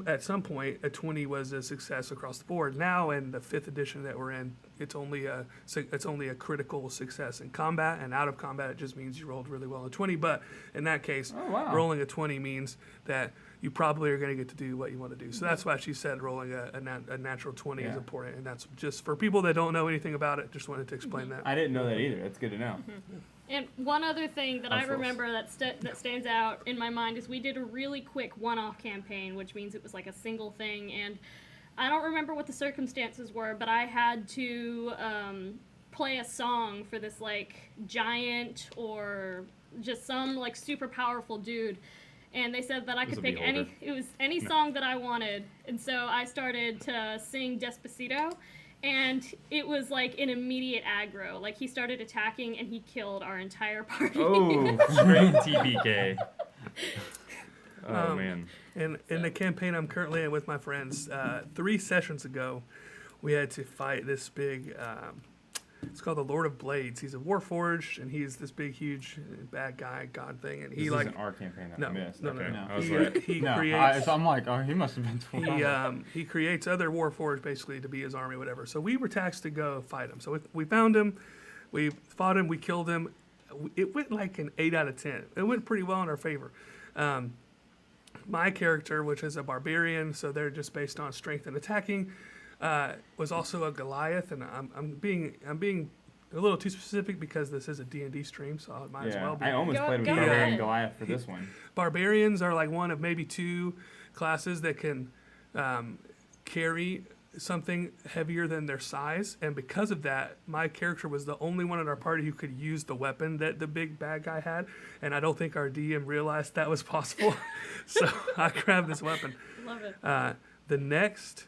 At some point, a 20 was a success across the board. Now, in the 5th edition that we're in, it's only a critical success in combat, and out of combat, it just means you rolled really well a 20. But in that case, rolling a 20 means that you probably are going to get to do what you want to do. So that's why she said rolling a natural 20 is important, and that's just for people that don't know anything about it. Just wanted to explain that. I didn't know that either. That's good to know. And one other thing that I remember that stands out in my mind is we did a really quick one-off campaign, which means it was like a single thing. And I don't remember what the circumstances were, but I had to play a song for this like giant or just some like super powerful dude. And they said that I could pick any song that I wanted. And so I started to sing Despacito. And it was like an immediate aggro. Like he started attacking and he killed our entire party. Oh, straight TPK. Oh man. In the campaign I'm currently in with my friends, 3 sessions ago, we had to fight this big. It's called the Lord of Blades. He's a Warforged, and he's this big, huge, bad guy, god thing. And he This like isn't our campaign that no, I missed. no, Okay. no. I was He, like, he No, creates. so I'm like, oh, he must have been 12. He creates other Warforged basically to be his army, whatever. So we were tasked to go fight him. So we found him, we fought him, we killed him. It went like an 8 out of 10. It went pretty well in our favor. My character, which is a barbarian, so they're just based on strength and attacking, was also a Goliath, and I'm being a little too specific because this is a D&D stream, so I might as well be. I almost played with go Barbarian ahead. Goliath for this one. Barbarians are like one of maybe 2 classes that can carry something heavier than their size, and because of that, my character was the only one in our party who could use the weapon that the big bad guy had, and I don't think our DM realized that was possible. So I grabbed this weapon. Love it. The next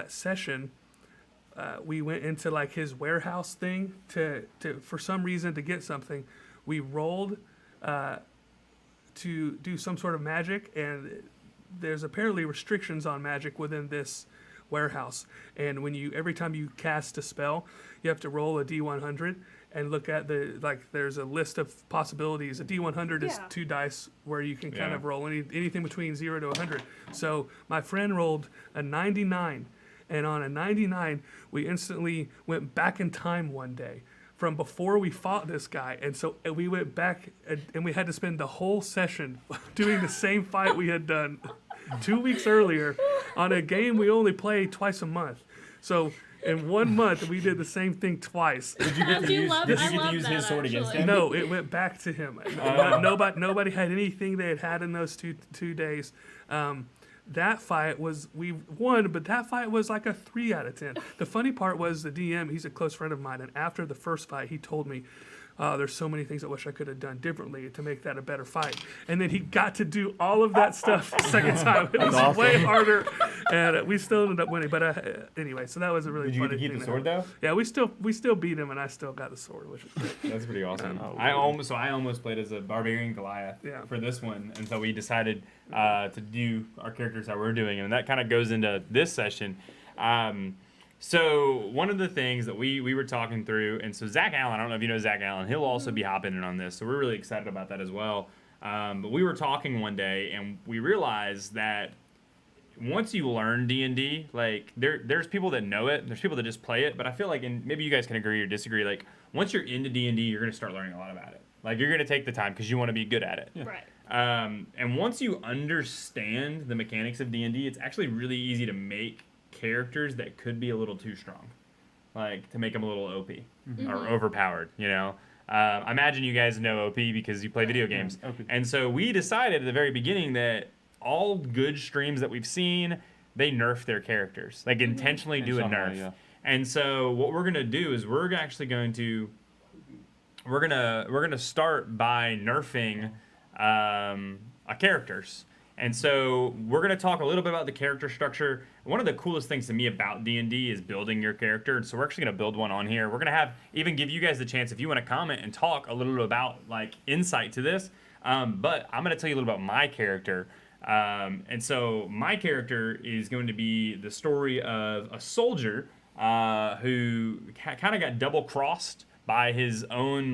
session, we went into like his warehouse thing to for some reason to get something. We rolled to do some sort of magic, and there's apparently restrictions on magic within this warehouse. And every time you cast a spell, you have to roll a D100 and look at there's a list of possibilities. A D100 is 2 dice where you can kind of roll anything between 0 to 100. So my friend rolled a 99. And on a 99, we instantly went back in time one day from before we fought this guy. And so we went back and we had to spend the whole session doing the same fight we had done 2 weeks earlier on a game we only play twice a month. So in 1 month, we did the same thing twice. Did you get to use, I did you get love to use that, his sword against actually. him? No, it went back to him. Nobody had anything they had in those two days. That fight we won, but that fight was like a 3 out of 10. The funny part was the DM, he's a close friend of mine, and after the first fight, he told me, there's so many things I wish I could have done differently to make that a better fight. And then he got to do all of that stuff the second time. It was way harder, and we still ended up winning. But anyway, so that was a really Did you funny get to keep thing the to sword have. though? Yeah, we still beat him, and I still got the sword, which is great. That's pretty awesome. Oh, I almost played as a Barbarian Goliath for this one, and so we decided to do our characters that we're doing, and that kind of goes into this session. So one of the things that we were talking through, and so Zach Allen, I don't know if you know Zach Allen, he'll also be hopping in on this, so we're really excited about that as well. But we were talking one day, and we realized that once you learn D&D, like there's people that know it, there's people that just play it, but I feel like, and maybe you guys can agree or disagree, like once you're into D&D, you're gonna start learning a lot about it. Like you're gonna take the time because you want to be good at it. Yeah. Right. And once you understand the mechanics of D&D, it's actually really easy to make characters that could be a little too strong, like to make them a little OP or overpowered. You know, I imagine you guys know OP because you play video games, and so we decided at the very beginning that all good streams that we've seen, they nerf their characters, like intentionally do a nerf. Yeah. And so what we're gonna do is we're gonna start by nerfing our characters. And so we're going to talk a little bit about the character structure. One of the coolest things to me about D&D is building your character. And so we're actually going to build one on here. We're going to even give you guys the chance if you want to comment and talk a little bit about like insight to this. But I'm going to tell you a little about my character. And so my character is going to be the story of a soldier who kind of got double crossed by his own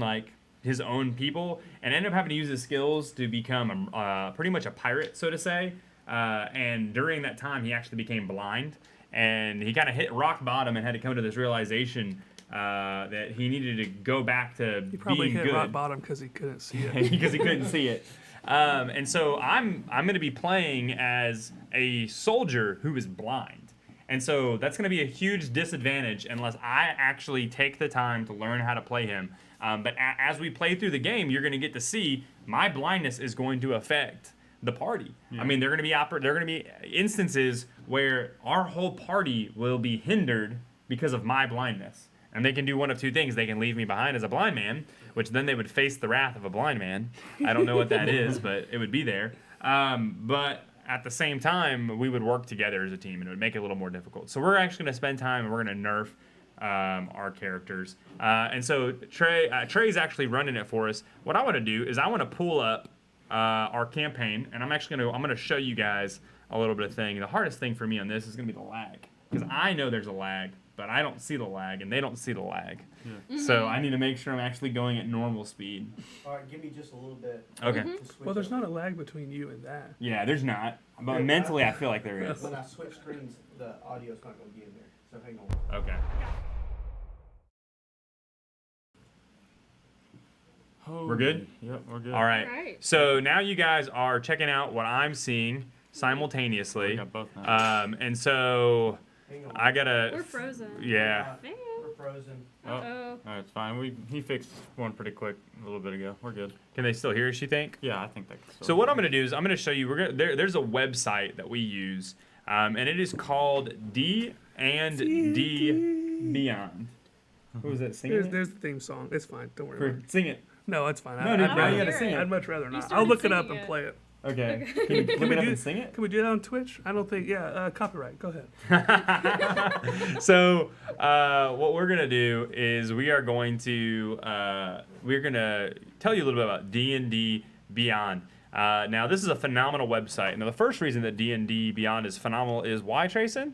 people, and ended up having to use his skills to become pretty much a pirate, so to say. And during that time, he actually became blind, and he kind of hit rock bottom and had to come to this realization that he needed to go back to He probably being hit good. rock bottom because he couldn't see it. Because he couldn't see it. And so I'm going to be playing as a soldier who is blind. And so that's going to be a huge disadvantage unless I actually take the time to learn how to play him. But as we play through the game, you're going to get to see my blindness is going to affect the party. Yeah. I mean, there are going to be instances where our whole party will be hindered because of my blindness. And they can do one of two things. They can leave me behind as a blind man, which then they would face the wrath of a blind man. I don't know what that is, but it would be there. But at the same time, we would work together as a team, and it would make it a little more difficult. So we're actually going to spend time, and we're going to nerf our characters. And so Trey's actually running it for us. What I want to do is I want to pull up our campaign, and I'm going to show you guys a little bit of thing. The hardest thing for me on this is going to be the lag, because I know there's a lag, but I don't see the lag, and they don't see the lag. Yeah. So I need to make sure I'm actually going at normal speed. All right, give me just a little bit. Okay. Well, there's not a lag between you and that. Yeah, there's not. But mentally, I feel like there is. When I switch screens, the audio's not going to be in there. So hang on. Okay. We're good? Yep, we're good. All right. All right. So now you guys are checking out what I'm seeing simultaneously. We got both now. And so Hang on. I gotta. We're frozen. Yeah. Man. We're frozen. Uh-oh. All right, it's fine. He fixed one pretty quick a little bit ago. We're good. Can they still hear us, you think? Yeah, I think that can still So what be I'm gonna do is I'm gonna show you. There's a website that we use, and it is called D&D Beyond. Who was that singing? There's the theme song. It's fine. Don't worry about it. Sing it. No, it's fine. No, I'd no, rather- you gotta hear sing it. it. I'd much rather not. started I'll look it up singing and it. play it. Okay. Can you look it up do- and sing it? Can we do that on Twitch? I don't think. Yeah, copyright. Go ahead. So what we're gonna do is we're gonna tell you a little bit about D&D Beyond. Now this is a phenomenal website. Now the first reason that D&D Beyond is phenomenal is why, Trayson?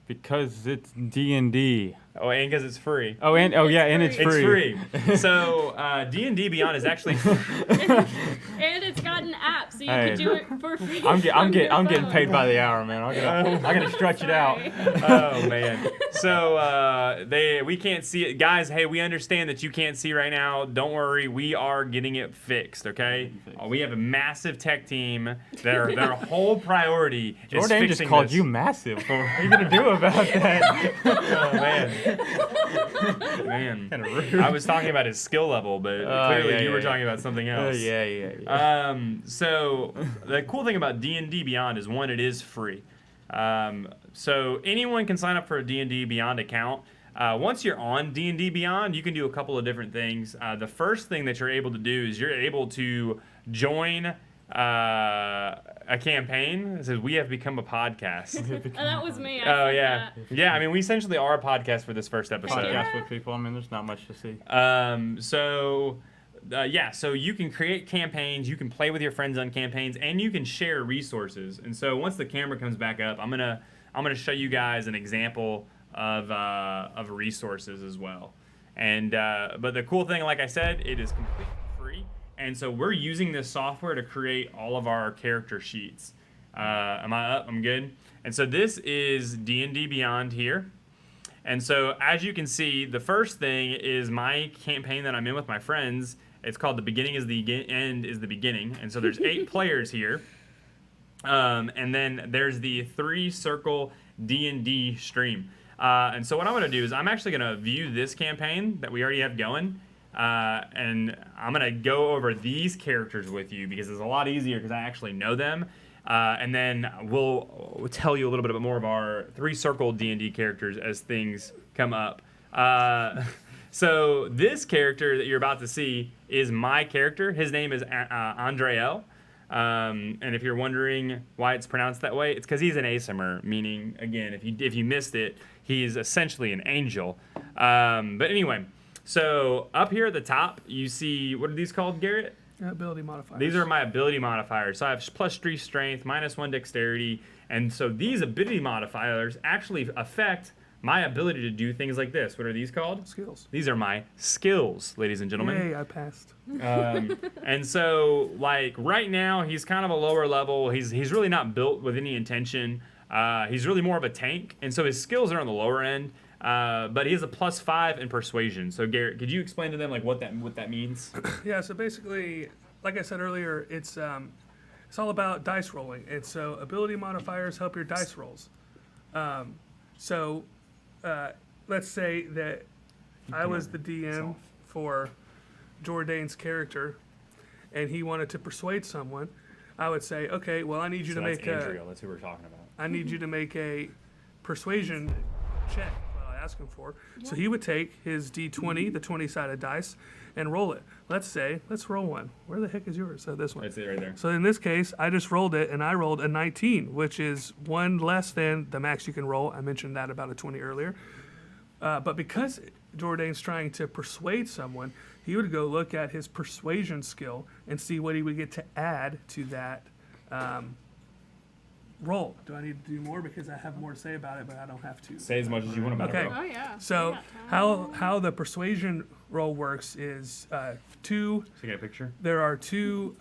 Because it's D&D. Oh, and because it's free. Oh, and it's It's free. free. So D&D Beyond is actually And it's got an app, so you Hey. can do it for free. I'm from your getting phone. paid by the hour, man. I gotta stretch it out. Sorry. Oh man. So we can't see it, guys. Hey, we understand that you can't see right now. Don't worry, we are getting it fixed. Okay. We have a massive tech team. Their whole priority is Jordan fixing just called this. you massive. What are you gonna do about that? Oh man. Man. Kind of rude. I was talking about his skill level, but clearly yeah, you were yeah. talking about something else. Yeah. So the cool thing about D&D Beyond is, one, it is free. So anyone can sign up for a D&D Beyond account. Once you're on D&D Beyond, you can do a couple of different things. The first thing that you're able to do is you're able to join a campaign that says "We have become a podcast." Oh, that was me. I Oh said yeah, that. yeah. I mean, we essentially are a podcast for this first episode. Podcast with people. I mean, there's not much to see. So you can create campaigns, you can play with your friends on campaigns, and you can share resources. And so once the camera comes back up, I'm gonna show you guys an example of resources as well. And but the cool thing, like I said, it is completely free. And so we're using this software to create all of our character sheets. Am I up? I'm good. And so this is D&D Beyond here. And so as you can see, the first thing is my campaign that I'm in with my friends. It's called The Beginning is the End is the Beginning. And so there's 8 players here. And then there's the 3-circle D&D stream. And so what I'm going to do is I'm actually going to view this campaign that we already have going. And I'm going to go over these characters with you because it's a lot easier because I actually know them. And then we'll tell you a little bit more of our 3-circle D&D characters as things come up. So this character that you're about to see is my character. His name is Andreel. And if you're wondering why it's pronounced that way, it's because he's an Asimur, meaning, again, if you missed it, he's essentially an angel. But anyway, so up here at the top, you see, what are these called, Garrett? Ability modifiers. These are my ability modifiers. So I have +3 strength, -1 dexterity, and so these ability modifiers actually affect my ability to do things like this. What are these called? Skills. These are my skills, ladies and gentlemen. Yay, I passed. And so, like, right now, he's kind of a lower level. He's really not built with any intention. He's really more of a tank, and so his skills are on the lower end. But he has a +5 in persuasion. So, Garrett, could you explain to them like what that means? Yeah, so basically, like I said earlier, it's all about dice rolling. And so ability modifiers help your dice rolls. Let's say that I was the DM for Jourdain's character, and he wanted to persuade someone. I would say, okay, well, I need you to make Andreel. That's who we're talking about. I need you to make a persuasion check. What I ask him for. So he would take his D20, the 20-sided dice, and roll it. Let's roll one. Where the heck is yours? So this one. That's it right there. So in this case, I just rolled it, and I rolled a 19, which is one less than the max you can roll. I mentioned that about a 20 earlier. But because Jourdain's trying to persuade someone, he would go look at his persuasion skill and see what he would get to add to that roll. Do I need to do more? Because I have more to say about it, but I don't have to. Say as much as you want about Okay. it, bro. Oh yeah. So We got time. how the persuasion roll works is two. So you get a picture? There are two.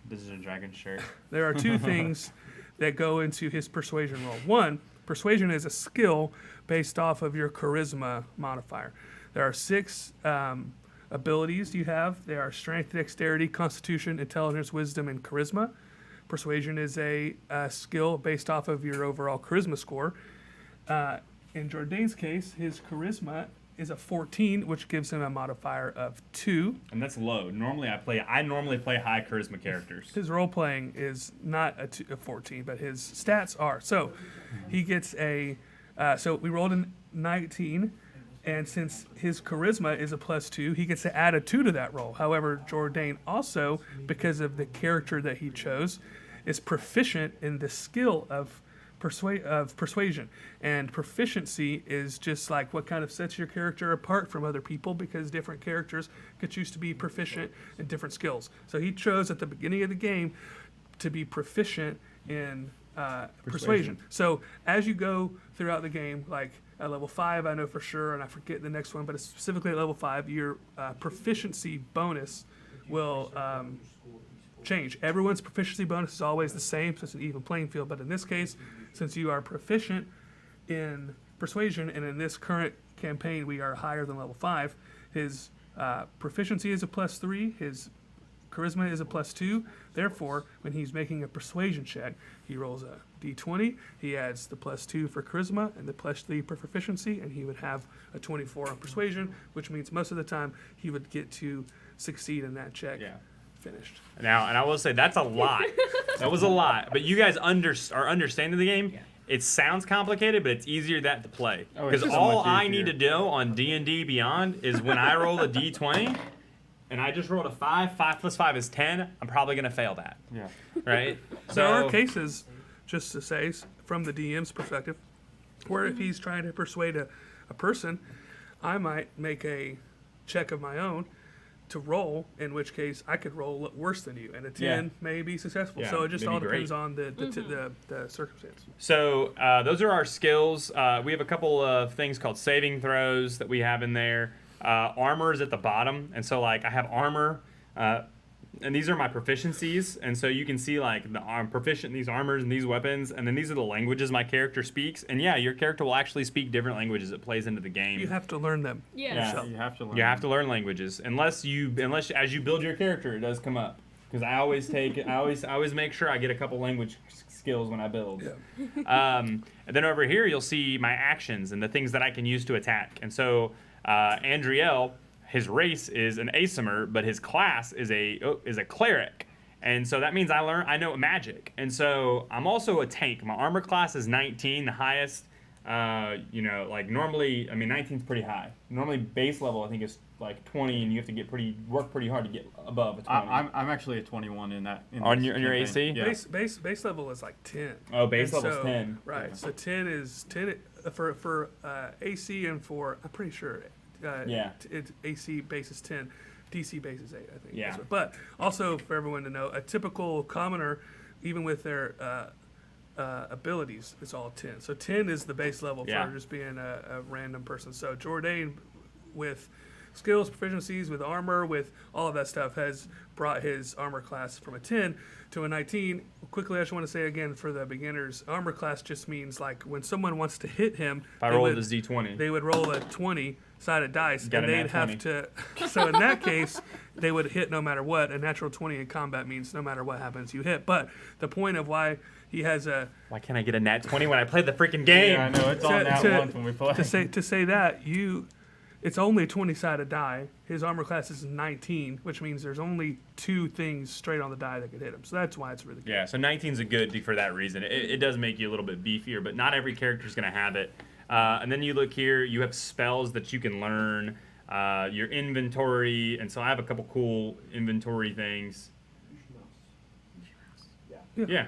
This is a dragon shirt. There are two things that go into his persuasion roll. One, persuasion is a skill based off of your charisma modifier. There are 6 abilities you have. They are strength, dexterity, constitution, intelligence, wisdom, and charisma. Persuasion is a skill based off of your overall charisma score. In Jourdain's case, his charisma is a 14, which gives him a modifier of 2. And that's low. I normally play high charisma characters. His role playing is not a 14, but his stats are. So he gets so we rolled a 19, and since his charisma is a +2, he gets to add a 2 to that roll. However, Jourdain also, because of the character that he chose, is proficient in the skill of persuasion. And proficiency is just like what kind of sets your character apart from other people, because different characters could choose to be proficient in different skills. So he chose at the beginning of the game to be proficient in persuasion. So as you go throughout the game, like at level 5, I know for sure, and I forget the next one, but it's specifically at level 5, your proficiency bonus will change. Everyone's proficiency bonus is always the same, so it's an even playing field. But in this case, since you are proficient in persuasion, and in this current campaign we are higher than level 5, his proficiency is a +3, his charisma is a +2. Therefore, when he's making a persuasion check, he rolls a d20, he adds the +2 for charisma and the +3 for proficiency, and he would have a 24 on persuasion, which means most of the time he would get to succeed in that check. Yeah. Finished. Now, and I will say that's a lot. That was a lot. But you guys are understanding the game. Yeah. It sounds complicated, but it's easier that to play. Oh, Because it's so all much I easier. need to do on D&D Beyond is when I roll a D20, and I just rolled a 5, 5 + 5 is 10, I'm probably going to fail that. Yeah. Right? There are cases, just to say, from the DM's perspective, where if he's trying to persuade a person, I might make a check of my own to roll, in which case I could roll worse than you, and a 10 may be successful. Yeah, So it just maybe all depends great. on the circumstance. So those are our skills. We have a couple of things called saving throws that we have in there. Armor is at the bottom, and so like I have armor, and these are my proficiencies. And so you can see like I'm proficient in these armors and these weapons, and then these are the languages my character speaks. And yeah, your character will actually speak different languages. It plays into the game. You have to learn them. Yeah. Yeah. You have to learn. You have to learn languages, unless as you build your character, it does come up. Because I always make sure I get a couple language skills when I build. Yeah. And then over here, you'll see my actions and the things that I can use to attack. And so, Andriel, his race is an Asimar, but his class is a cleric. And so that means I know magic. And so I'm also a tank. My armor class is 19, the highest. Like normally, 19 is pretty high. Normally base level I think is like 20, and you have to work pretty hard to get above a 20. I'm actually a 21 in that. On your AC? Yeah. Base level is like 10. Oh, base And level's 10. Right. Yeah. So 10 is 10 for AC, and for I'm pretty sure it's AC base is 10, DC base is 8, I think. Yeah. But also for everyone to know, a typical commoner, even with their abilities, is all 10. So 10 is the base level Yeah. for just being a random person. So Jordan, with skills, proficiencies, with armor, with all of that stuff, has brought his armor class from a 10 to a 19. Quickly, I just want to say again for the beginners, armor class just means like when someone wants to hit him, If I roll this D20. they would roll a 20-sided dice, Got and a they'd nat have 20. to. So in that case, they would hit no matter what. A natural 20 in combat means no matter what happens, you hit. But the point of why he has a Why can't I get a nat 20 when I play the freaking game? Yeah, I know it's on that to- once when we play. to say that it's only a 20-sided die. His armor class is 19, which means there's only 2 things straight on the die that could hit him. So that's why it's really good. Yeah, so 19's a good for that reason. It does make you a little bit beefier, but not every character's going to have it. And then you look here, you have spells that you can learn, your inventory, and so I have a couple cool inventory things. Yeah.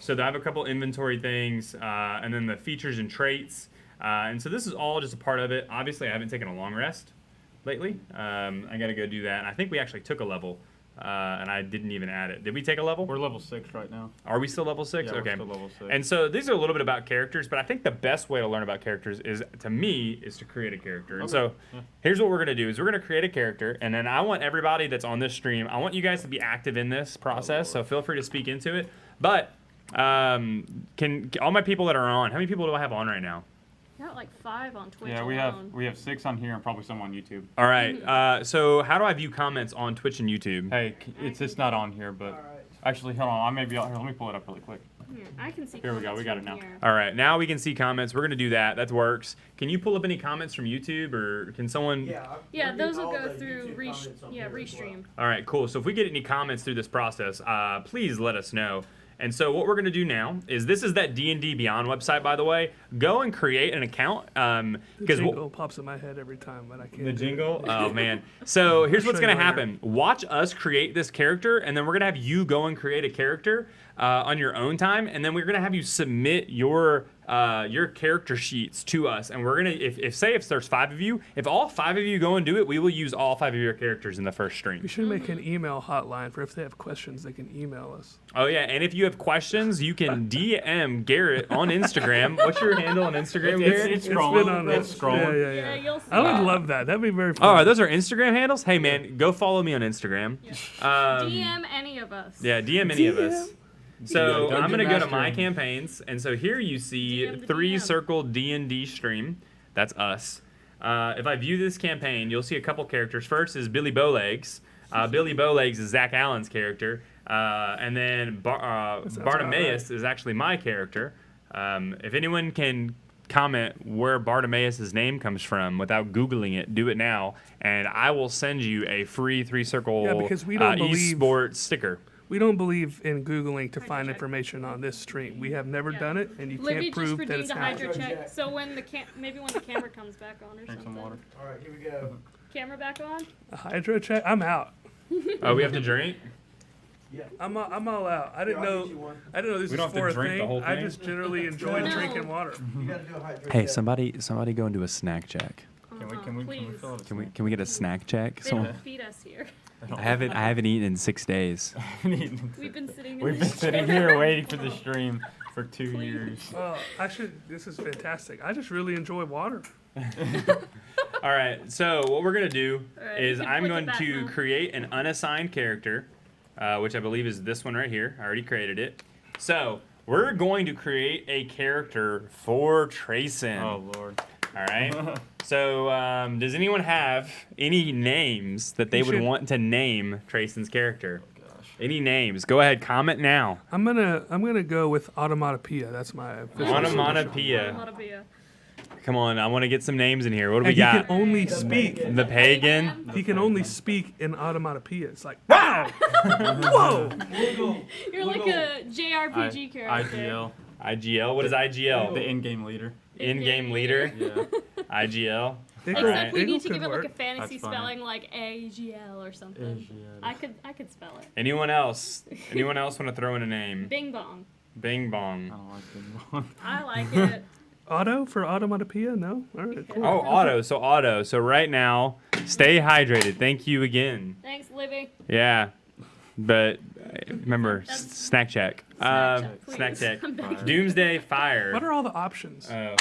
So I have a couple inventory things, and then the features and traits. And so this is all just a part of it. Obviously, I haven't taken a long rest lately. I got to go do that. And I think we actually took a level, and I didn't even add it. Did we take a level? We're level 6 right now. Are we still level 6? Yeah, Okay. we're still level 6. And so these are a little bit about characters, but I think the best way to learn about characters is to create a character. And so here's what we're going to do is we're going to create a character, and then I want everybody that's on this stream, I want you guys to be active in this process, so feel free to speak into it. But can all my people that are on, how many people do I have on right now? Got like 5 on Twitch Yeah, alone. we have 6 on here and probably some on YouTube. All right. So how do I view comments on Twitch and YouTube? Hey, it's not on here, but actually, hold on. Here, let me pull it up really quick. Here, I can see. Here we go, comments we got from it now. here. All right. Now we can see comments. We're going to do that. That works. Can you pull up any comments from YouTube, or can someone? Yeah, those will go through restream. All right, cool. So if we get any comments through this process, please let us know. And so what we're going to do now is this is that D&D Beyond website, by the way. Go and create an account. The Because jingle pops in my head every time, but I can't. the do it. jingle? Oh, man. So here's I'll what's show going to you later. happen. Watch us create this character, and then we're going to have you go and create a character on your own time. And then we're going to have you submit your character sheets to us. And we're going to, if there's 5 of you, if all 5 of you go and do it, we will use all 5 of your characters in the first stream. We should make an email hotline for if they have questions, they can email us. Oh yeah, and if you have questions, you can DM Garrett on Instagram. What's your handle on Instagram, Garrett? It's It's scrolling. been on It's us. scrolling. Yeah. Yeah, you'll see. I would love that. That'd be very Oh, fun. are those our Instagram handles? Hey man, go follow me on Instagram. DM any of us. Yeah, DM any of us. So Yeah, I'm gonna go to Dungeon my Master. campaigns, and so here you see DM the 3 DM. circle D&D stream. That's us. If I view this campaign, you'll see a couple characters. First is Billy Bowlegs. Billy Bowlegs is Zach Allen's character, and then Bartimaeus is actually my character. If anyone can comment where Bartimaeus' name comes from without Googling it, do it now, and I will send you a free 3 circle Yeah, because we don't believe- esports sticker. We don't believe in Googling to find check. information on this stream. We have never Yeah. done it, and you Libby can't just prove that redeemed it's a happening. hydro check. So when the maybe when the camera comes back on or Drink some something. water. All right, here we go. Camera back on. A hydro check? I'm out. Oh, we have to drink? Yeah. I'm all out. I didn't Here, I'll know. get you one. I didn't know this We was don't have to for a drink the thing. whole I thing? just generally enjoy No. drinking water. You gotta do a hydrate. Hey, check. somebody go and do a snack check. Oh, Can we please. fill it? Can we get a snack check? They don't feed us here. I haven't eaten in 6 days. We've been sitting in We've the been sitting here waiting for the stream for 2 years. Oh, this is fantastic. I just really enjoy water. All right, so what we're gonna do All right, is you can I'm flip going it back to now. create an unassigned character, which I believe is this one right here. I already created it. So we're going to create a character for Trayson. Oh Lord. All right. So does anyone have any names that they You would should- want to name Trayson's character? Any names? Go ahead, comment now. I'm gonna go with Automatopoeia. That's my official Onomatopoeia. Onomatopoeia. Come on, I want to get some names in here. What do we And he got? can only speak. The pagan. He can only speak in Automatopoeia. It's like, wow, whoa. You're like a JRPG character. IGL. IGL. What is IGL? The in-game leader. In-game leader. Yeah. IGL. Iggle- Except we Iggle need to could give it like a work. fantasy That's funny. spelling like AGL or something. I could spell it. Anyone else? Anyone else want to throw in a name? Bing bong. Bing I bong. don't like Bing I like it. Auto for Automatopoeia? No? All right, cool. Oh, auto. So auto. So right now, stay hydrated. Thank you again. Thanks, Libby. Yeah. But remember, That's- snack check. Snack check, Snack please. check. I'm begging. Doomsday Fire. What are all the options? Oh.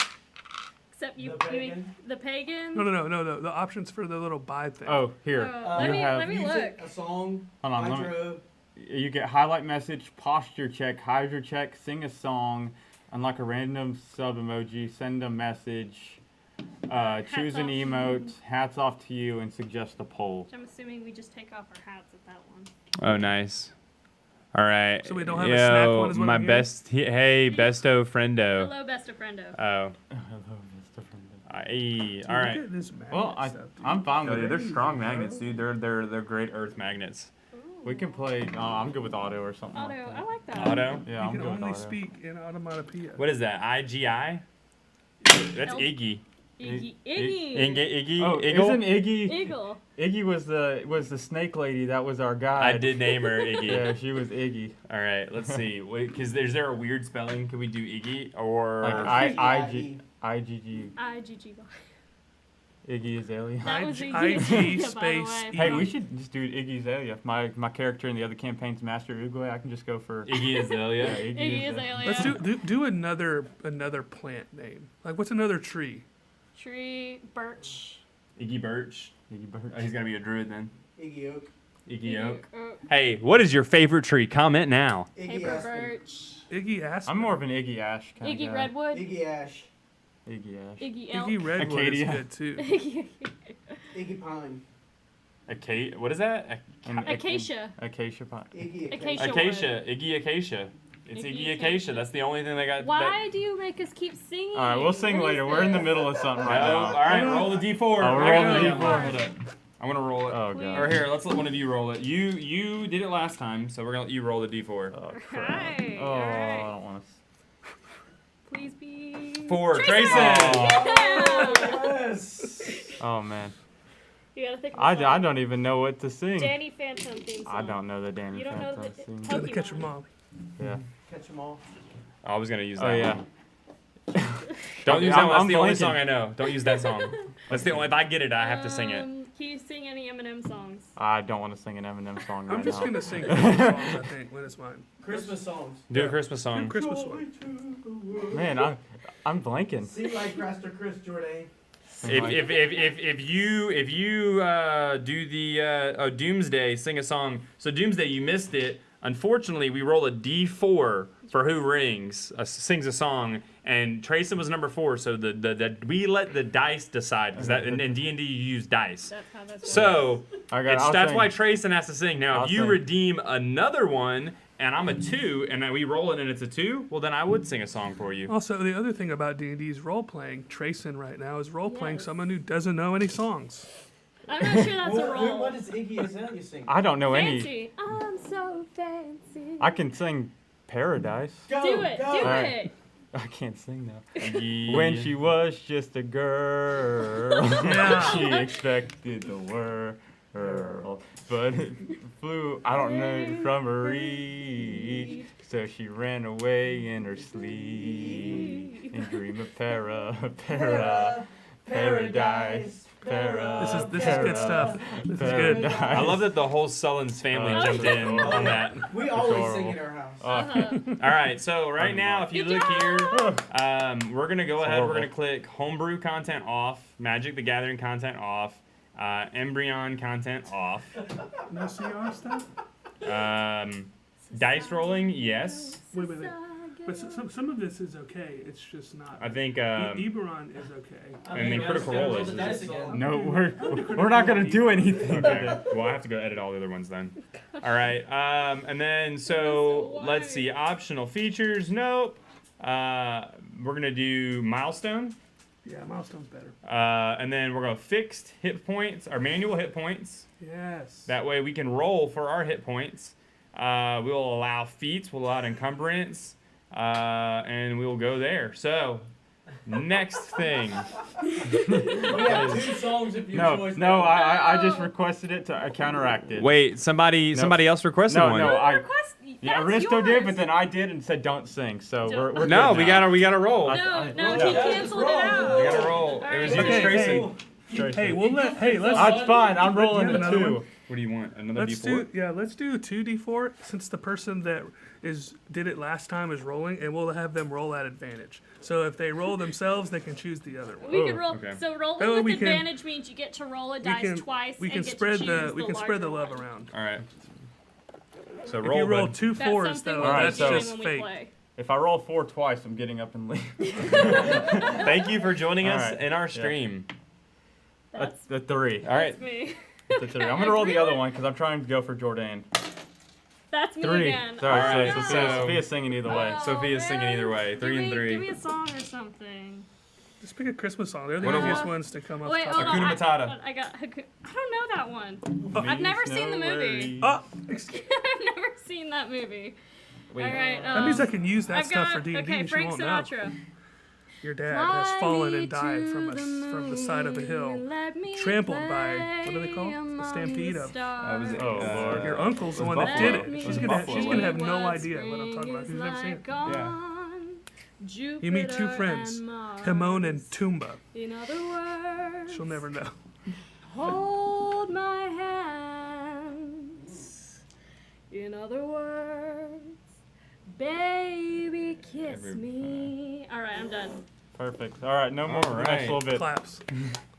Except you, The you mean pagan? the pagan? No. The options for the little buy thing. Oh, here. Let you me have. let me Music, look. a song, Hold on, let me- intro. You get highlight message, posture check, hydra check, sing a song, unlock a random sub emoji, send a message, choose an off. emote, hats off to you, and suggest a poll. I'm assuming we just take off our hats at that one. Oh, nice. All right. So we don't have a snack one is what my I'm hearing? best. Hey, besto friendo. Hello, best of friendo. Oh. Hello, Mr. Friend. Dude, All right. Look at this magnet Well, stuff, dude. I'm fine with it. They're strong magnets, dude. They're great earth magnets. We can play. I'm good with auto or something. Auto, Like I that. like that. Auto. Yeah, You I'm can good with only auto. speak in Automatopoeia. What is that? IGI? That's Elf. Iggy. Iggy. Iggy. Oh, Iggle? isn't Iggy? Eagle. Iggy was the snake lady. That was our guide. I did name her Iggy. Yeah, she was Iggy. All right, let's see. Because is there a weird spelling? Could we do Iggy or Like IGG. IGG. IGG. Iggy Azalea. That was IG Iggy, by the space way. Hey, we should just do Iggy Azalea. My character in the other campaign's Master Oogway. I can just go for Iggy Azalea? Yeah, Iggy Azalea. Let's do another plant name. Like, what's another tree? Tree, birch. Iggy Birch. Iggy Birch. Oh, he's gotta be a druid then. Iggy Oak. Iggy Oak. Oak. Hey, what is your favorite tree? Comment now. Iggy Paper Aspen. birch. Iggy Aspen. I'm more of an Iggy Ash kind Iggy of guy. redwood. Iggy Ash. Iggy Ash. Iggy elk. Iggy Redwood Acadia. is good too. Iggy Pine. What is that? Acacia. Acacia pine. Iggy Acacia. Acacia. Iggy Acacia. It's Iggy Iggy Acacia. Acacia. That's the only thing they got. Why do you make us keep singing? All right, we'll sing What is later. We're in the this? middle of something right Oh, now. all right, roll the D4. Oh, I roll got the it. D4. Hold up. I'm gonna roll it. Oh god. Or here, let's let one of you roll it. You did it last time, so we're gonna let you roll the D4. Oh crap. Alright, Oh, alright. I don't want to. Please be. For Trayson! Trayson. Yeah! Yes. Oh. Oh man. You gotta think of I a song. don't even know what to sing. Danny Phantom theme song. I don't know the Danny You don't know Phantom the- sing. Pokemon. Gotta catch 'em all. Yeah. Catch 'em all. I was gonna use that. Oh yeah. one. Don't use that I'm- one. That's I'm the only blanking. song I know. Don't use that song. That's the only. If I get it, I have to sing it. Can you sing any Eminem songs? I don't want to sing an Eminem song right I'm just now. gonna sing Christmas songs, I think, when it's mine. Christmas songs. Do a Christmas song. Christmas one. Man, I'm blanking. Sing like Pastor Chris Jordan. If you do the Doomsday, sing a song. So Doomsday, you missed it. Unfortunately, we roll a D4 for who rings, sings a song, and Trayson was number 4. So the we let the dice decide because that in D&D you use dice. That's how that's So I'll that's sing. why Trayson has to sing. Now, I'll if you sing. redeem another one and I'm a 2 and then we roll it and it's a 2, well then I would sing a song for you. Also, the other thing about D&D is role playing. Trayson right now is role playing Yes. someone who doesn't know any songs. I'm not sure that's a What, role. what is Iggy Azalea sing? I don't know any. Fancy. I'm so fancy. I can sing Paradise. Go, Do it. go. Do Alright. it. I can't sing now. Yeah. When she was just a girl, she expected the world, but it flew, I don't know, from her reach. So she ran away in her sleep and dream of paradise. This is good stuff. This is good. I love that the whole Sullins family jumped in on that. We always sing in our house. All right, so right now, if you Good look here, job. we're gonna go ahead. We're horrible. gonna click Homebrew content off, Magic the Gathering content off, Embryon content off, No CR stuff? dice rolling, yes. Wait. But some of this is okay. It's just not. I think, Eberron is okay. and then Critical Role is. No, we're not gonna do anything. Okay. Well, I have to go edit all the other ones then. All right. And then so let's see. Optional features. Nope. We're gonna do milestone. Yeah, Milestone's better. And then we're going to fixed hit points, our manual hit points. Yes. That way we can roll for our hit points. We'll allow feats, we'll allow encumbrance, and we'll go there. So, next thing. We have 2 songs if you choice. No, I just requested it to counteract it. Wait, somebody else requested one. No, That's Aristo did, yours. but then I did and said don't sing. So we're No, good we now. gotta roll. No, Yeah. he canceled it out. We gotta roll. All It was right. you, Okay, Tracy. Hey, let's That's fine. I'm rolling Yeah, it another too. one. What do you want? Another let's D4? let's do 2d4 since the person that did it last time is rolling, and we'll have them roll at advantage. So if they roll themselves, they can choose the other one. We could roll. okay. So rolling That way with we can- advantage means you get to roll a dice twice. we and can get spread to the choose we can spread the larger love one. around. All right. So If roll, you roll bud. 2 That's 4s something though, we'll Alright, that's be doing just when we fake. play. If I roll 4 twice, I'm getting up and leaving. Thank you for joining us All right. in our stream. That's The 3. All right. me. The 3. I'm gonna roll the other one because I'm trying to go for Jordan. That's me 3. again. Sorry, All right, so so- Sophia's singing either way. Oh, Sophia's singing man. either way. 3 and 3. Give me a song or something. Just pick a Christmas song. They're the What do easiest we- ones to come up. Wait, top hold of. on. Hakuna Matata. I don't know that one. I've never seen the movie. Oh, I've never seen that movie. Wait. All right. that means I can use that I've stuff got, for D&D. okay, and she Frank won't know. Sinatra. Your dad has Fly fallen me and died to from the side of a hill, Let me trampled by what do they call play it? A among stampede the of. was it? Oh, Lord. Your uncle's the one that Buffalo. did it. Let She's me gonna have see no what idea what I'm talking about. She's spring never seen is it. like on You meet 2 Jupiter friends, and Mars. Timon and Tumba. In other words, She'll never know. hold my hands. In other words, baby, kiss me. All right, I'm done. Perfect. All right, no more. All Next right. little bit. Claps.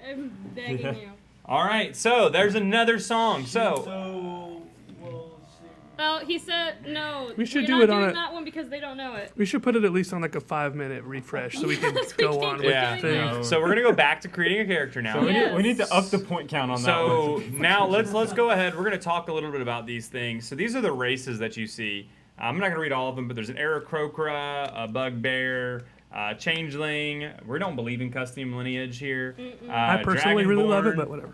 I'm begging you. All right, so there's another song. So, So, we'll see. Oh, he said no. We should we're do not it on doing a- that one because they don't know it. We should put it at least on like a 5-minute refresh so we can Yes, we go can on keep with yeah. the thing. No. So we're gonna go back to creating a character now. So Yeah. we need to up the point count on that So one. now let's go ahead. We're gonna talk a little bit about these things. So these are the races that you see. I'm not gonna read all of them, but there's an Aarakocra, a Bugbear, Changeling. We don't believe in custom lineage here. I personally really love it, but whatever.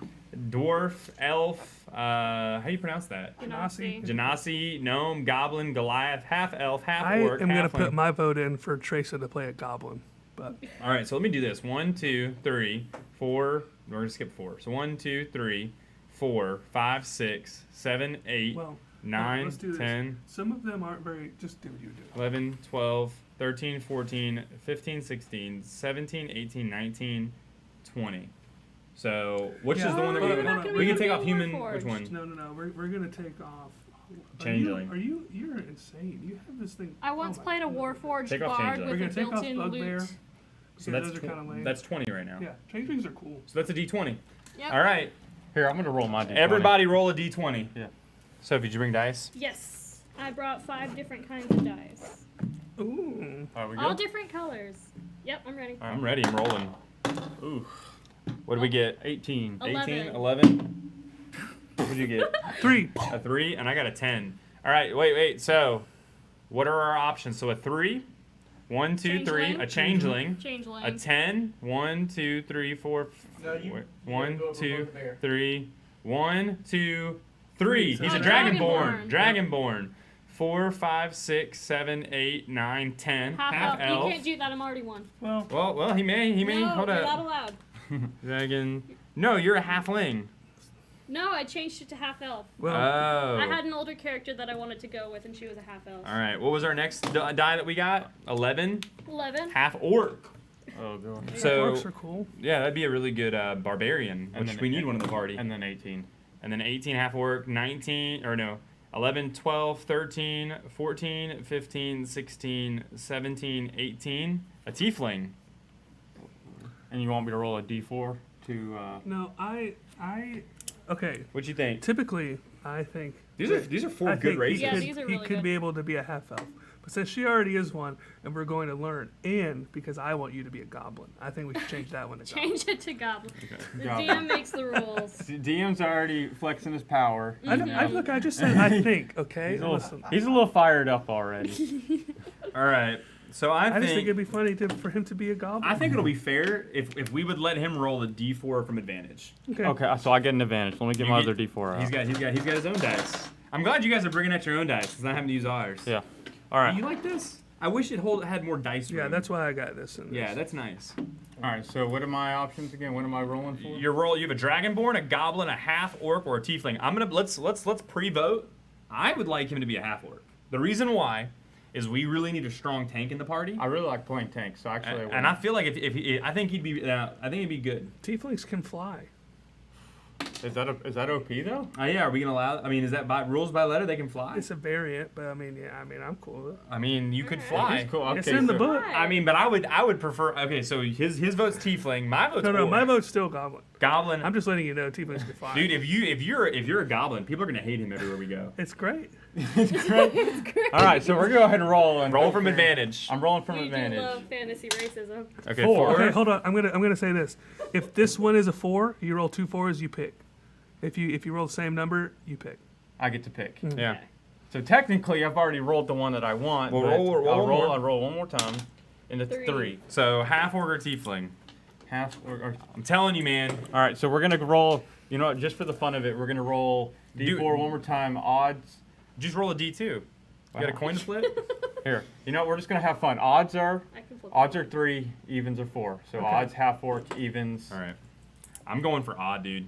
Dwarf, Elf. How do you pronounce that? Genasi. Genasi, Gnome, Goblin, Goliath, half Elf, half I Orc. am going to half put my vote in for Tracer to play a goblin. But All right, so let me do this. 1, 2, 3, 4. We're gonna skip 4. So 1, 2, 3, 4, 5, 6, 7, 8, well, 9, let's do this. 10, Some of them aren't very. Just do what you do. 11, 12, 13, 14, 15, 16, 17, 18, 19, 20. So, which is the one that Yeah. we We're not would... gonna We be can take off doing human... Warforged. Which one? No. We're going to take off. Changeling. You're insane. You have this thing. I once oh my played a God. Warforged Take off bard Changeling. We're with going a to take off built-in Bugbear. loot. So Yeah, those are kind of lame. that's 20 right now. Yeah, changelings are cool. So that's a D20. Yep. All right. Here, I'm gonna roll my D20. Everybody roll a D20. Yeah. Sophie, did you bring dice? Yes. I brought 5 different kinds of dice. Ooh. Are we All good? different colors. Yep, I'm ready. I'm ready. I'm rolling. Ooh, What did we get? 18. 18, 11. 11. What did you get? 3. A 3, and I got a 10. All right, wait. So, what are our options? So a 3, 1, 2, 3, a changeling, Changeling. a 10, 1, 2, 3, 4, No, you- wait, you 1, go over 2, Bugbear. 3, 1, 2, 3. He's a Oh, dragonborn. Dragonborn. Dragonborn. 4, 5, 6, 7, 8, 9, 10. Half elf. elf. You can't do that. I'm already one. Well, he may. No, Hold you're not up. allowed. Dragon. No, you're a halfling. No, I changed it to half elf. Well, Oh. I had an older character that I wanted to go with, and she was a half elf. All right. What was our next die that we got? 11. 11. Half orc. Oh god. So Orcs are cool. yeah, that'd be a really good barbarian, And which then we need one in the party. And then 18. And then 18 half orc, 19 or no, 11, 12, 13, 14, 15, 16, 17, 18, a tiefling. And you want me to roll a d4 to? No, okay. What you think? Typically, I think These are four I good think races. Yeah, He these could, are he really could good. be able to be a half elf, but since she already is one, and we're going to learn, and because I want you to be a goblin, I think we should change that one to goblin. Change it to goblin. The Goblin. DM makes the rules. DM's already flexing his power. Look, I just said I think. Okay, He's a, little, listen. he's a little fired up already. All right. So I just think it'd be funny for him to be a goblin. I think it'll be fair if we would let him roll the d4 from advantage. Okay, so I get an advantage. Let me get my other d4 out. He's got his own dice. I'm glad you guys are bringing out your own dice because I'm having to use ours. Yeah. All right. You like this? I wish it had more dice. Yeah, room. that's why I got this. In this. Yeah, that's nice. All right. So what are my options again? What am I rolling for? You have a dragonborn, a goblin, a half orc, or a tiefling. Let's pre-vote. I would like him to be a half orc. The reason why is we really need a strong tank in the party. I really like playing tanks, so actually. And I feel like I think he'd be good. Tieflings can fly. Is that OP though? Yeah, are we gonna allow? I mean, is that by rules by letter? They can fly. It's a variant, but I mean, I'm cool with it. I mean, you could fly. He's cool. Okay, It's in the so- book. I mean, but I would prefer. Okay, so his vote's tiefling. My vote's No, orc. my vote's still goblin. Goblin. I'm just letting you know Tieflings can fly. Dude, if you're a goblin, people are gonna hate him everywhere we go. It's great. All right, so we're gonna go ahead and roll. And Roll from advantage. I'm rolling from We do advantage. love fantasy racism. Okay, Four. Okay, hold on. I'm gonna say this. If this one is a 4, you roll 2 4s, you pick. If you roll the same number, you pick. I get to pick. Yeah. So technically, I've already rolled the one that I want. Well, but roll I'll one more. I'll roll one more time, and it's 3. So half orc or tiefling. Half. I'm telling you, man. All right, so we're gonna roll. You know what? Just for the fun of it, we're gonna roll d4 Dude. one more time. Odds. Just roll a d2. You got a coin to flip? Here. You know what? We're just gonna have fun. Odds are. I can flip Odds are 3. Evens are 4. So odds half orc. Evens. All right. I'm going for odd, dude.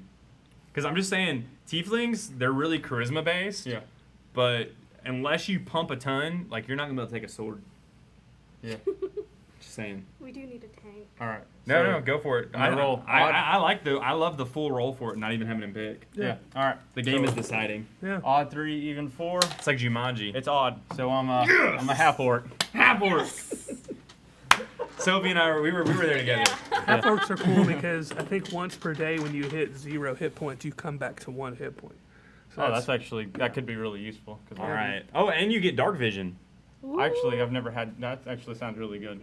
Because I'm just saying, tieflings, they're really charisma based. Yeah. But unless you pump a ton, like you're not gonna be able to take a sword. Yeah. Just saying. We do need a tank. All right. No, go for it. I'm gonna roll. I love the full roll for it, not even having him pick. Yeah. All right. The game So, is deciding. Yeah. Odd 3, even 4. It's like Jumanji. It's odd. So I'm a half orc. half orc. Sophie and I we were there together. Half orcs are cool because I think once per day when you hit 0 hit points, you come back to 1 hit point. So Oh, that could be really useful. All right. Oh, and you get dark vision. Actually, I've never had. That actually sounds really good.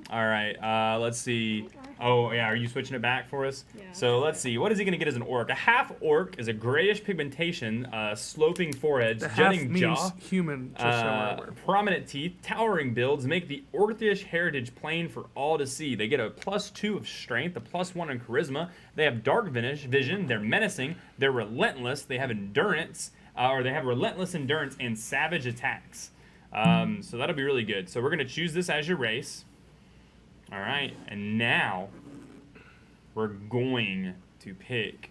All right. Let's see. Oh, yeah. Are you switching it back for us? Yeah. So let's see. What is he going to get as an orc? A half orc is a grayish pigmentation, sloping foreheads, the half jutting means jaw, human. Just so we're aware. prominent teeth, towering builds make the orcish heritage plain for all to see. They get a +2 of strength, a +1 in charisma. They have dark vision. They're menacing. They're relentless. They have endurance, or they have relentless endurance and savage attacks. So that'll be really good. So we're going to choose this as your race. All right. And now we're going to pick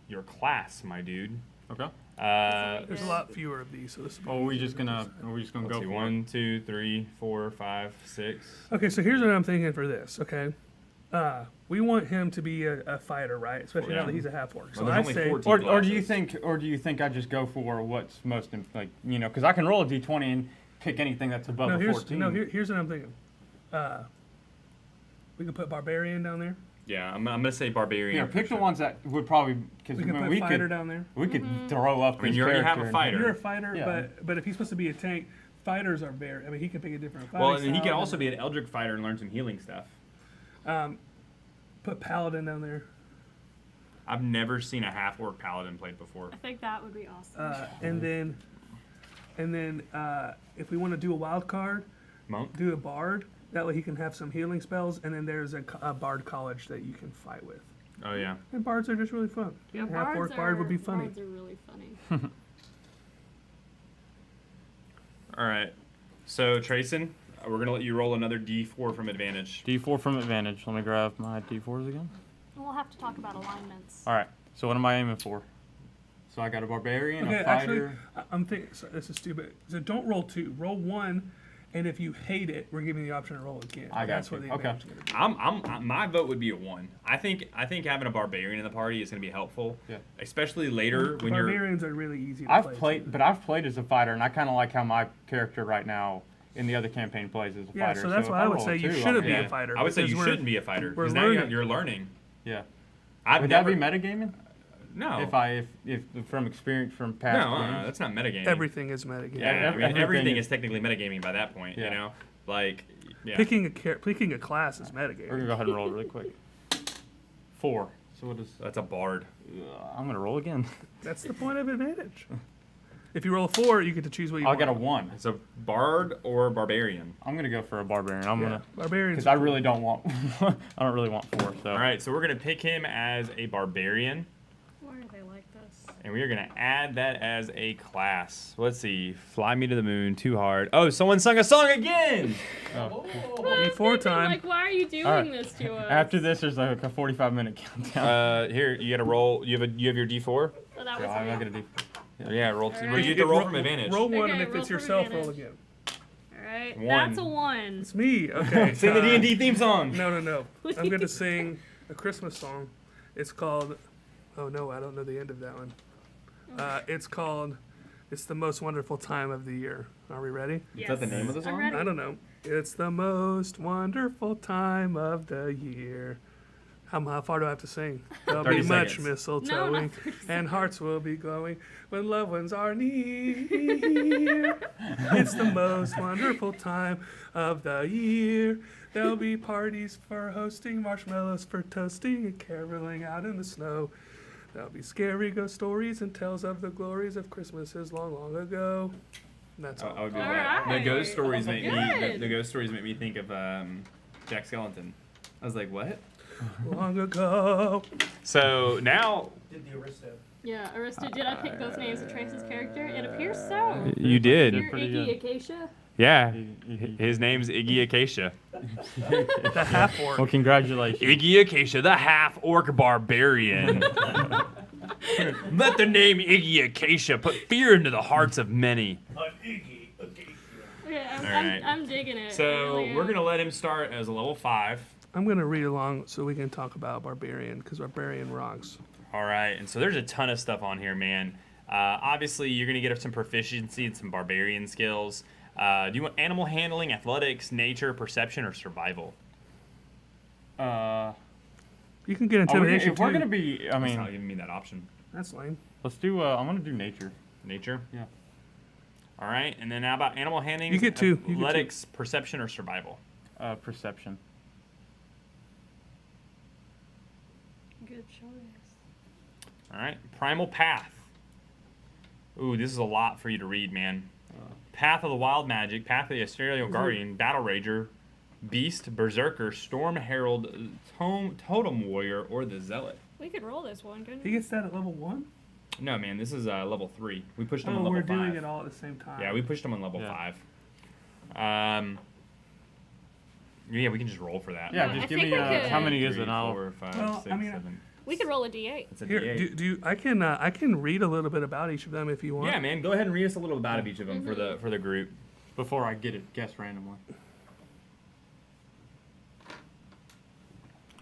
your class, my dude. Okay. There's a lot fewer of these, so this. Will be Are we just gonna Let's go see, for 1, 2, 3, 4, 5, 6. Okay, so here's what I'm thinking for this. Okay, we want him to be a fighter, right? Especially now that he's a half orc. So Well, there's I only say, 14. Or do you think I just go for what's most because I can roll a d20 and pick anything that's above no, a here's 14. here's what I'm thinking. We can put barbarian down there. Yeah, I'm going to say barbarian. Yeah, for pick the sure. ones that would probably because We can put fighter down there. we could throw up. I mean, his you already have a character fighter. You're a fighter, Yeah. but if he's supposed to be a tank, fighters are very. I mean, he can pick a different. Well, fighting and he can style. also be an Eldritch fighter and learn some healing stuff. Put paladin down there, I've never seen a half orc paladin played before. I think that would be awesome. and then if we want to do a wild card, Monk? do a bard. That way he can have some healing spells, and then there's a bard college that you can fight with. Oh, yeah. And bards are just really fun. Yeah, half orc bard would be funny. Bards are really funny. All right. So, Trayson, we're going to let you roll another d4 from advantage. D4 from advantage. Let me grab my d4s again. We'll have to talk about alignments. All right. So what am I aiming for? So I got a barbarian, Okay, a actually, fighter. I'm thinking. So this is stupid. So don't roll 2. Roll 1, And if you hate it, we're giving you the option to roll again. I got That's you. what the Okay. advantage is going to be. My vote would be a 1. I think having a barbarian in the party is going to be helpful. Yeah. Especially later when you're. Barbarians are really easy to I've play. played, too. but I've played as a fighter, and I kind of like how my character right now in the other campaign plays as a Yeah, fighter. so that's if why I would roll say a you 2, shouldn't I'm be a good. fighter. I would say because you we're- shouldn't be a fighter we're because now learning. you're learning. Yeah. I've Would never, that be metagaming? No. If from experience from past No, games? that's not metagaming. Everything is metagaming. Yeah, I mean, everything everything is- is technically metagaming by that point. You Yeah. know, like yeah. Picking a class is We're metagaming. gonna go ahead and roll it really quick. 4. So what is? That's a bard. I'm gonna roll again. That's the point of advantage. If you roll a 4, you get to choose what you I want. got a 1. It's a bard or barbarian. I'm gonna go for a barbarian. I'm Yeah, gonna barbarians. because I really don't want. I don't really want 4. So. All right, so we're gonna pick him as a barbarian, Why are they like this? and we are gonna add that as a class. Let's see. Fly me to the moon. Too hard. Oh, someone sung a song again. Before time. Like, why are you doing Alright. this to us? After this, there's like a 45-minute countdown. Here, you gotta roll. You have your D4. Oh, that was I'm me. not gonna do. Yeah, roll. Well, Alright. you get to roll from advantage. Roll 1, and Okay, if roll it's from yourself, roll advantage. again. All right, 1. that's a 1. It's me. Okay. Sing the D&D theme song. No. I'm going to sing a Christmas song. It's called. Oh no, I don't know the end of that one. It's called. It's the most wonderful time of the year. Are we ready? Is that the name of the I'm song? ready. I don't know. It's the most wonderful time of the year. How far do I have to sing? There'll 30 be much seconds. mistletoeing, No, not 30 and hearts will be glowing when loved ones are near. It's the most wonderful time of the year. There'll be parties for hosting, marshmallows for toasting, and caroling out in the snow. There'll be scary ghost stories and tales of the glories of Christmases long, long ago. And that's all. I would do All that. right. The ghost stories make me. Good. The ghost stories make me think of Jack Skellington. I was like, what? Long ago. So now Did the Aristo. Yeah, Arista, did I pick those names of Trace's character? It appears so. you did. You're pretty Iggy good. Acacia. Yeah. His name's Iggy Acacia. The half orc. Well, congratulations. Iggy Acacia, the half-orc barbarian. Let the name Iggy Acacia put fear into the hearts of many. Okay, All right. I'm digging it. So Really we're am. gonna let him start as a level 5. I'm gonna read along so we can talk about Barbarian because Barbarian rocks. All right, and so there's a ton of stuff on here, man. Obviously, you're gonna get some proficiency and some barbarian skills. Do you want animal handling, athletics, nature, perception, or survival? You can get intimidation If we're too. gonna be, I It's not mean, giving me that option. That's lame. let's do. I'm gonna do nature. Nature. Yeah. All right, and then how about animal handling? You get two. You get two. Athletics, perception, or survival? Perception. Good choice. All right, primal path. Ooh, this is a lot for you to read, man. Path of the Wild Magic, Path of the Astralial Guardian, Battle Rager, Beast, Berserker, Storm Herald, Totem Warrior, or the Zealot. We could roll this one, couldn't He we? gets that at level 1? No, man, this is level 3. We pushed him Oh, on level we're 5. doing it all at the same time. Yeah, we pushed him on level Yeah. 5. Yeah, we can just roll for that. Yeah, I just give think me we could- how many is 3, it now? 4, 5, Well, 6, I mean, 7. We could roll a D8. It's a Here, D8. do you, I can read a little bit about each of them if you want. Yeah, man, go ahead and read us a little about of each of them for the group. Before I get it, guess randomly.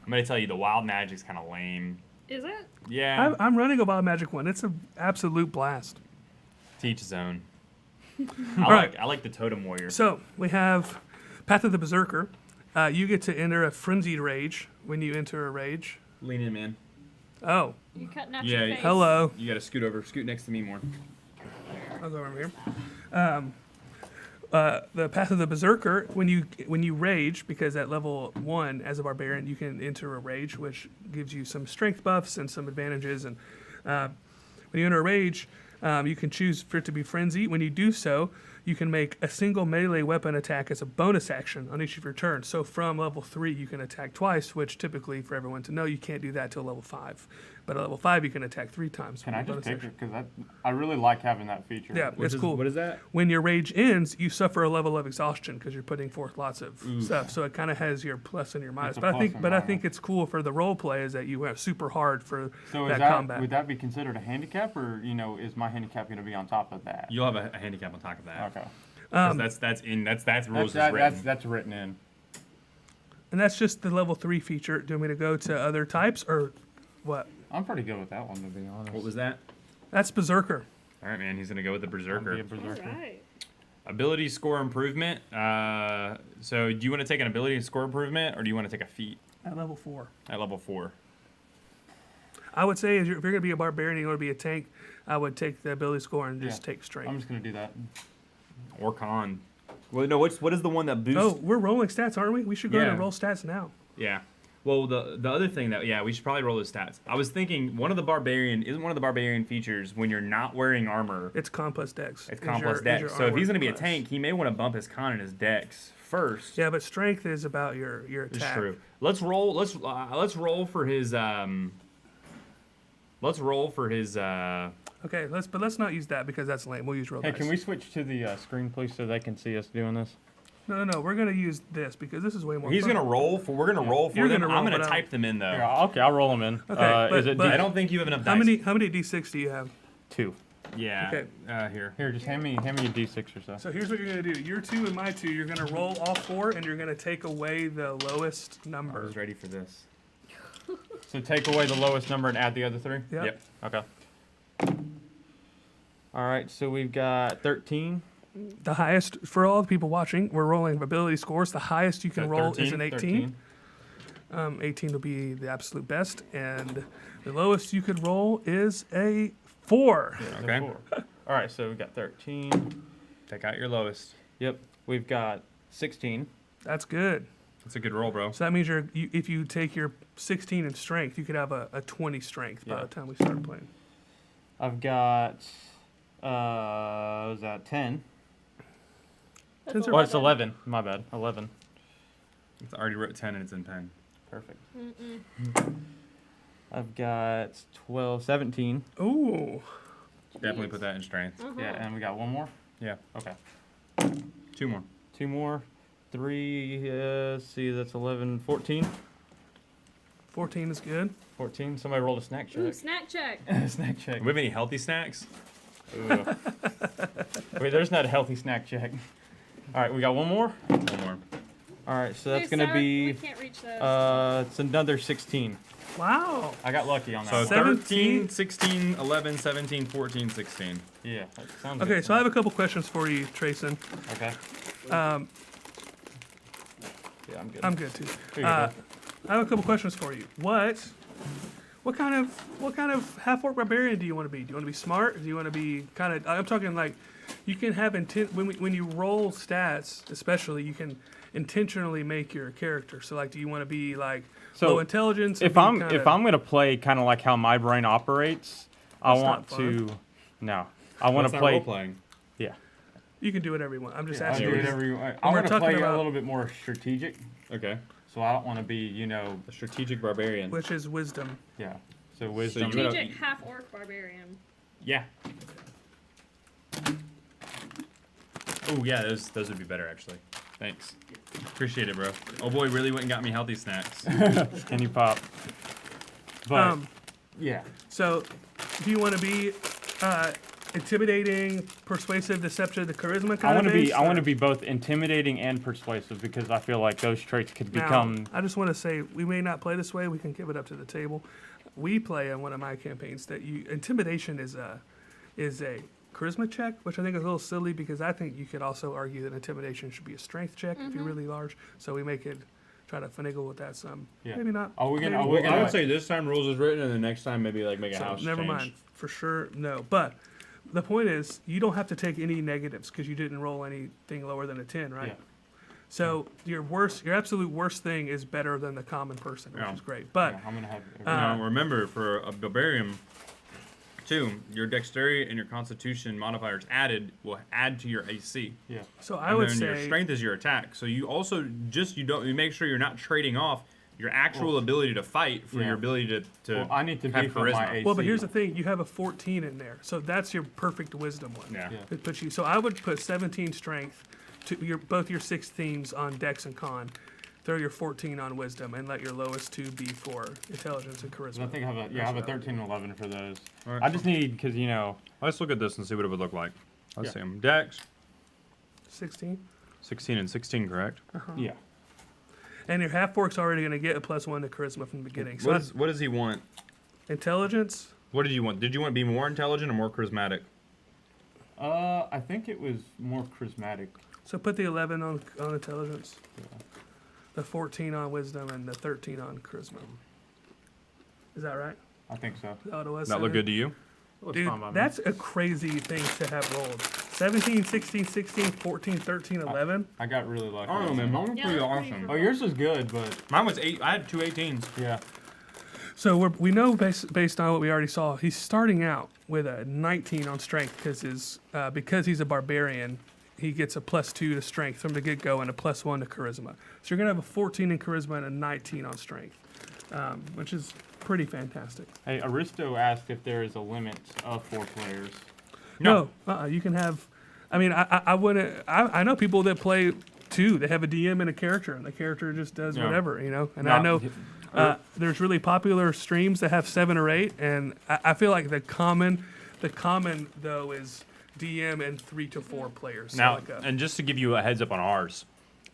I'm gonna tell you the wild magic's kind of lame. Is it? Yeah, I'm running a Wild Magic one. It's an absolute blast. to each his own. All right. I like the totem warrior. So we have Path of the Berserker. You get to enter a frenzied rage when you enter a rage. Lean in, man. Oh, You're cutting out Yeah, your face. hello. You gotta scoot next to me more. I'll go over here. The Path of the Berserker, when you rage, because at level 1 as a barbarian you can enter a rage, which gives you some strength buffs and some advantages. And when you enter a rage, you can choose for it to be frenzy. When you do so, you can make a single melee weapon attack as a bonus action on each of your turns. So from level 3 you can attack twice, which typically, for everyone to know, you can't do that till level 5. But at level 5 you can attack 3 times. Can with I a just bonus pick action. it? Because I really like having that feature. Yeah, it's cool. What is that? When your rage ends, you suffer a level of exhaustion because you're putting forth lots of stuff. So it kind of has your plus and your minus. It's a But plus and I minus. think it's cool for the role play is that you have super hard for So that is that combat. would that be considered a handicap, or is my handicap going to be on top of that? You'll have a handicap on top of that. Okay. That's rules is written. That's written in. And that's just the level 3 feature. Do you want me to go to other types or what? I'm pretty good with that one, to be honest. What was that? That's Berserker. All right, man. He's gonna go with the Berserker. Be a berserker. All right. Ability score improvement. So do you want to take an ability score improvement, or do you want to take a feat At level 4. at level 4? I would say if you're going to be a barbarian, you want to be a tank, I would take the ability score and just take strength. I'm just gonna do that. Or con? Well, no. What is the one that boosts? Oh, we're rolling stats, aren't we? We should go Yeah. and roll stats now. Yeah. Well, the other thing that we should probably roll his stats. I was thinking one of the barbarian features when you're not wearing armor. It's con plus dex. It's is con your- plus is dex. your So if he's armor gonna be a class. tank, he may want to bump his con and his dex first. Yeah, but strength is about your It's attack. true. Let's roll. Let's roll for his. Let's roll for his. Okay, let's not use that because that's lame. We'll use roll Hey, dice. can we switch to the screen, please, so they can see us doing this? No. We're gonna use this because this is way more. He's fun. gonna roll for. We're gonna roll for You're them. gonna I'm roll, gonna but type them in though. Yeah, okay, I'll roll them in. Okay, Is it but- I don't think you have enough How dice. many d6 do you have? D2? Yeah. Okay. Here. Here, just hand me a D6 or so. So here's what you're gonna do. Your 2 and my 2. You're gonna roll all 4, and you're gonna take away the lowest I number. was ready for this. So take away the lowest number and add the other 3? Yep. Yep. Okay. All right, so we've got 13. The highest for all the people watching, we're rolling ability scores. The highest you can So roll is 13, an 18. 18 will be the absolute best, and the lowest you could roll is a 4. Okay. 4. All right, so we've got 13. Take out your lowest. Yep. We've got 16. That's good. That's a good roll, bro. So that means if you take your 16 in strength, you could have a 20 strength by Yeah. the time we start playing. I've got, was that 10? That's Oh, it's 11. My bad. 11. It's already wrote 10 and it's in pen. Perfect. I've got 12, 17. Ooh. Definitely put that in strength. Yeah, and we got one more? Yeah. Okay. 2 more. 2 more. 3, see, that's 11, 14. 14 is good. 14. Somebody rolled a snack Ooh, check. snack check. Snack check. Do we have any healthy snacks? Ooh. Wait, there's not a healthy snack check. All right, we got one more. One more. All right, so that's Hey, going to Sarah, be, we can't reach those. it's another 16. Wow. I got lucky on that So one. 13, 16, 11, 17, 14, 16. Yeah, that sounds Okay, good. so I have a couple questions for you, Trayson. Okay. Um, Yeah, I'm good. I'm good too. Here you go. I have a couple questions for you. What kind of half orc barbarian do you want to be? Do you want to be smart? Do you want to be kind of? I'm talking like you can have intent when you roll stats, especially you can intentionally make your character. So like, do you want to be like So, low intelligence? or If be I'm kinda- if I'm gonna play kind of like how my brain operates, I That's want not to. No, I want That's to not play. role playing. Yeah, you can do whatever you want. I'm just I asking do you. whatever you want. I we're want to talking play about- a little bit more strategic, Okay. so I don't want to be, A strategic barbarian. Which is wisdom. yeah. So wisdom. you wanna- Strategic half orc barbarian. Yeah. Oh yeah, those would be better actually. Thanks. Appreciate it, bro. Oh boy, really went and got me healthy snacks. Can you pop? But yeah, So, do you want to be intimidating, persuasive, deceptive, the charisma kind I want of to be. base, I want or- to be both intimidating and persuasive because I feel like those traits could Now, become. I just want to say we may not play this way. We can give it up to the table. We play in one of my campaigns that intimidation is a charisma check, which I think is a little silly because I think you could also argue that intimidation should be a strength check if you're really large. So we make it try to finagle with that some. Yeah. Maybe not. Are we gonna? maybe Are we not. gonna? this time rules is written, and the next time maybe like make a So house never change. mind. For sure, no. But the point is, you don't have to take any negatives because you didn't roll anything lower than a 10, right? Yeah. So your absolute worst thing is better than the common person, which Yeah. is great. But Yeah, I'm gonna have. Now remember, for a barbarian, too, your dexterity and your constitution modifiers added will add to your AC. yeah. so I And would then your say strength is your attack. So you also you make sure you're not trading off your actual ability to fight for Yeah. your ability to Well, I need to have be for my charisma. AC. well, but here's the thing: you have a 14 in there, so that's your perfect wisdom one. Yeah. Yeah. It puts you. So I would put 17 strength to both your 16s on dex and con. Throw your 14 on wisdom and let your lowest 2 be for intelligence and charisma. I think I have a I have a 13 and 11 for those. Alright. I just need because Let's look at this and see what it would look like. Let's Yeah. see them. Dex. 16. 16 and 16, correct? Yeah. And your half orc's already going to get a +1 to charisma from the beginning. So What does he want? intelligence. What did you want? Did you want to be more intelligent or more charismatic? I think it was more charismatic. So put the 11 on intelligence, the 14 on wisdom, and the 13 on charisma. Is that right? I think so. Is that what it was? That look good to you? Looks Dude, fine by me. that's a crazy thing to have rolled. 17, 16, 16, 14, 13, 11. I got really lucky. Oh man, mine was Yeah, pretty that's pretty awesome. cool. Oh, yours was good, but Mine was 8. I had 2 18s. yeah. So we know based on what we already saw, he's starting out with a 19 on strength because he's a barbarian. He gets a +2 to strength from the get-go and a +1 to charisma. So you're gonna have a 14 in charisma and a 19 on strength, which is pretty fantastic. Hey, Aristo asked if there is a limit of 4 players. No, you can have. I mean, I wouldn't. I know people that play 2. They have a DM and a character, and the character just does Yeah. whatever, you know. And No, I know there's really popular streams that have 7 or 8, and I feel like the common though is DM and 3 to 4 players. So Now, like and just to give you a heads up on ours,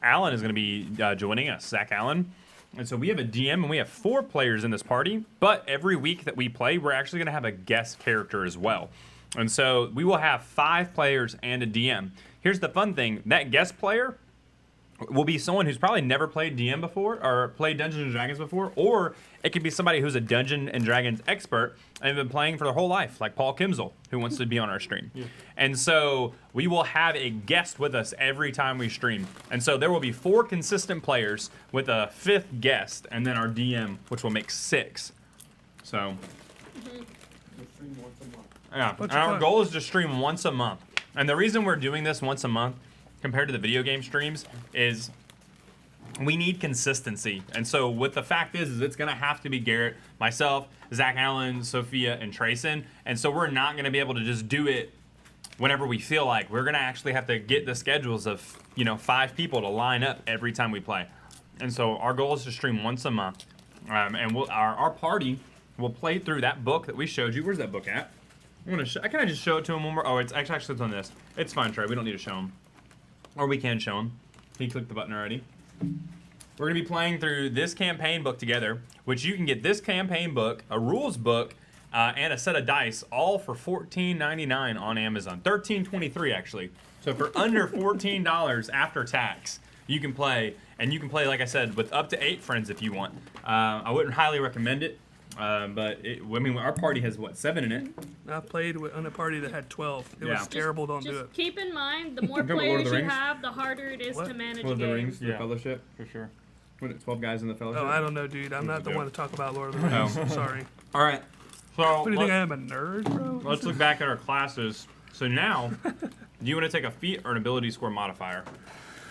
Alan is going to be joining us, Zach Allen. And so we have a DM and we have 4 players in this party, but every week that we play, we're actually going to have a guest character as well. And so we will have 5 players and a DM. Here's the fun thing, that guest player will be someone who's probably never played DM before or played Dungeons & Dragons before, or it could be somebody who's a Dungeons & Dragons expert and been playing for their whole life, like Paul Kimsel, who wants to be on our stream. Yeah. And so we will have a guest with us every time we stream. And so there will be 4 consistent players with a 5th guest, and then our DM, which will make 6. So, yeah, and our goal is to stream once a month. And the reason we're doing this once a month compared to the video game streams is we need consistency. And so what the fact is it's going to have to be Garrett, myself, Zach Allen, Sophia, and Trayson. And so we're not going to be able to just do it whenever we feel like. We're going to actually have to get the schedules of, 5 people to line up every time we play. And so our goal is to stream once a month. And our party will play through that book that we showed you. Where's that book at? Can I just show it to him one more? Oh, it's actually on this. It's fine, Trey. We don't need to show him. Or we can show him. He clicked the button already. We're going to be playing through this campaign book together, which you can get this campaign book, a rules book, and a set of dice, all for $14.99 on Amazon. $13.23 actually. So for under $14 after tax, you can play. And you can play, like I said, with up to 8 friends if you want. I wouldn't highly recommend it. But our party has 7 in it? I played on a party that had 12. It Yeah. was terrible. Don't Just do it. keep in mind, the more Remember Lord of players the you Rings? have, the harder it is What? to manage Lord of a the game. Rings, the Yeah. Fellowship? For sure. What, 12 guys in the Fellowship? Oh, I don't know, dude. I'm not the go. one to talk about Lord of the Rings. Oh. Sorry. All right. So What do you think I am, a nerd, bro? let's look back at our classes. So now, do you want to take a feat or an ability score modifier?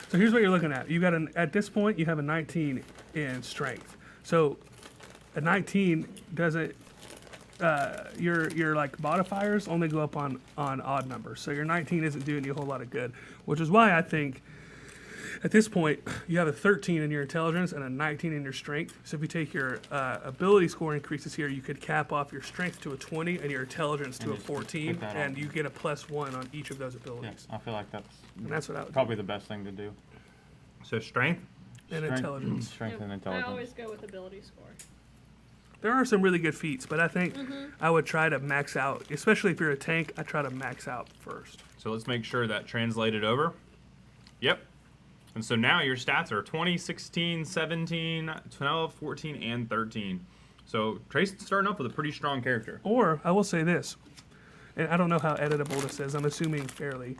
So here's what you're looking at. You got at this point you have a 19 in strength. So a 19 doesn't your like modifiers only go up on odd numbers. So your 19 isn't doing you a whole lot of good, which is why I think at this point you have a 13 in your intelligence and a 19 in your strength. So if you take your ability score increases here, you could cap off your strength to a 20 and your intelligence to a 14, put that and on. you get a +1 on each of those Yeah, abilities. I feel like that's And that's what I would do. probably the best thing to do. So strength? And Strength- intelligence. Strength and I intelligence. always go with ability score. There are some really good feats, but I think I would try to max out, especially if you're a tank, I try to max out first. So let's make sure that translated over. Yep. And so now your stats are 20, 16, 17, 12, 14, and 13. So Tracy's starting off with a pretty strong character. Or I will say this, and I don't know how editable this is. I'm assuming fairly.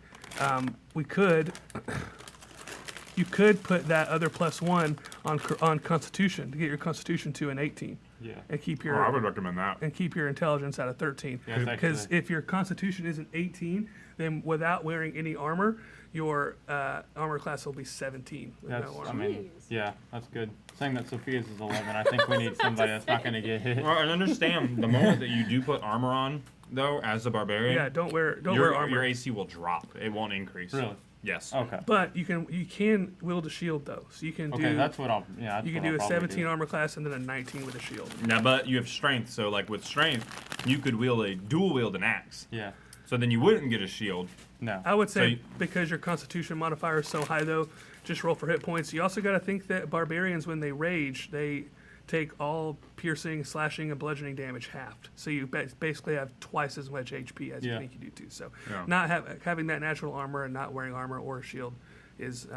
You could put that other +1 on Constitution to get your Constitution to an 18, Yeah. and keep Oh, I would your recommend that. intelligence at a 13. Yeah, it's Because actually- if your Constitution isn't 18, then without wearing any armor, your armor class will be 17 with That's, no I armor. mean, yeah, that's good. Saying that Sophia's is 11, I think we need somebody that's not going to get hit. Well, and understand the moment that you do put armor on, though, as a barbarian, Yeah, don't wear your armor. AC will drop. It won't increase. Really? Yes. Okay. But you can wield a shield though, so you can do Okay, that's what I'll. Yeah, that's you can what do I'll a probably 17 do. armor class and then a 19 with a shield. Now, but you have strength, so like with strength, you could dual wield an axe. Yeah. So then you wouldn't get a shield. No. I would So say you- because your Constitution modifier is so high, though, just roll for hit points. You also got to think that barbarians, when they rage, they take all piercing, slashing, and bludgeoning damage halved. So you basically have twice as much HP as you Yeah. think you do too. So Yeah. not having that natural armor and not wearing armor or a shield is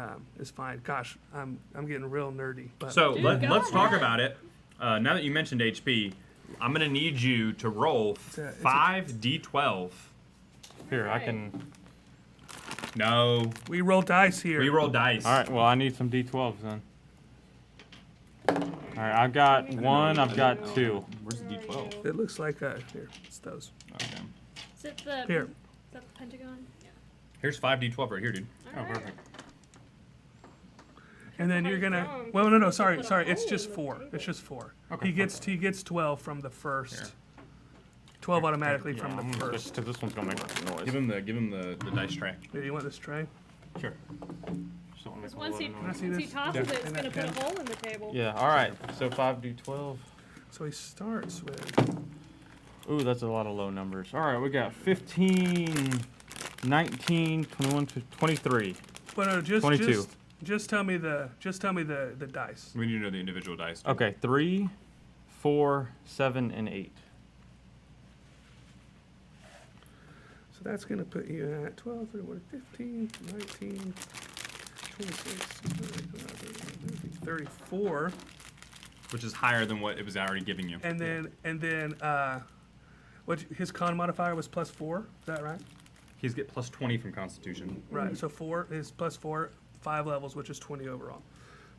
fine. Gosh, I'm getting real nerdy. But So Dude, let's go talk ahead. about it. Now that you mentioned HP, I'm gonna need you to roll a- 5d12. Here, I Right. can. No, we roll dice here. we roll dice. All right. Well, I need some D12s then. All right. I've got one. I've got two. Where's the d12? It looks like here. It's those. Okay. Is it the Here. Is that the Pentagon? Yeah. Here's 5d12 right here, dude. Oh, Alright. perfect. And then how you're you gonna. throw 'em, Well, 'cause no, you can sorry. put a It's hole just in the 4. table. It's just 4. Okay, He gets 12 from the first. 12 automatically Yeah, from I'm the gonna switch first. because this one's gonna make a noise. Give him the dice tray. Here, you want this tray? Sure. Just don't make Because a once lot he, of Can I noise. see once he this? tosses Yeah. it, it's And gonna that put a pen? hole in the table. Yeah. All right. So 5d12. So he starts with. Ooh, that's a lot of low numbers. All right, we got 15, 19, 21, 23. Well, no, 22. just tell me the dice. We need to know the individual dice. Okay, 3, 4, 7, and 8. So that's gonna put you at 12, 31, 15, 19, 26, 34, Which is higher than what it was already giving you. and then what his con modifier was +4. Is that right? He's get plus 20 from Constitution. Right. So 4 is +4, 5 levels, which is 20 overall.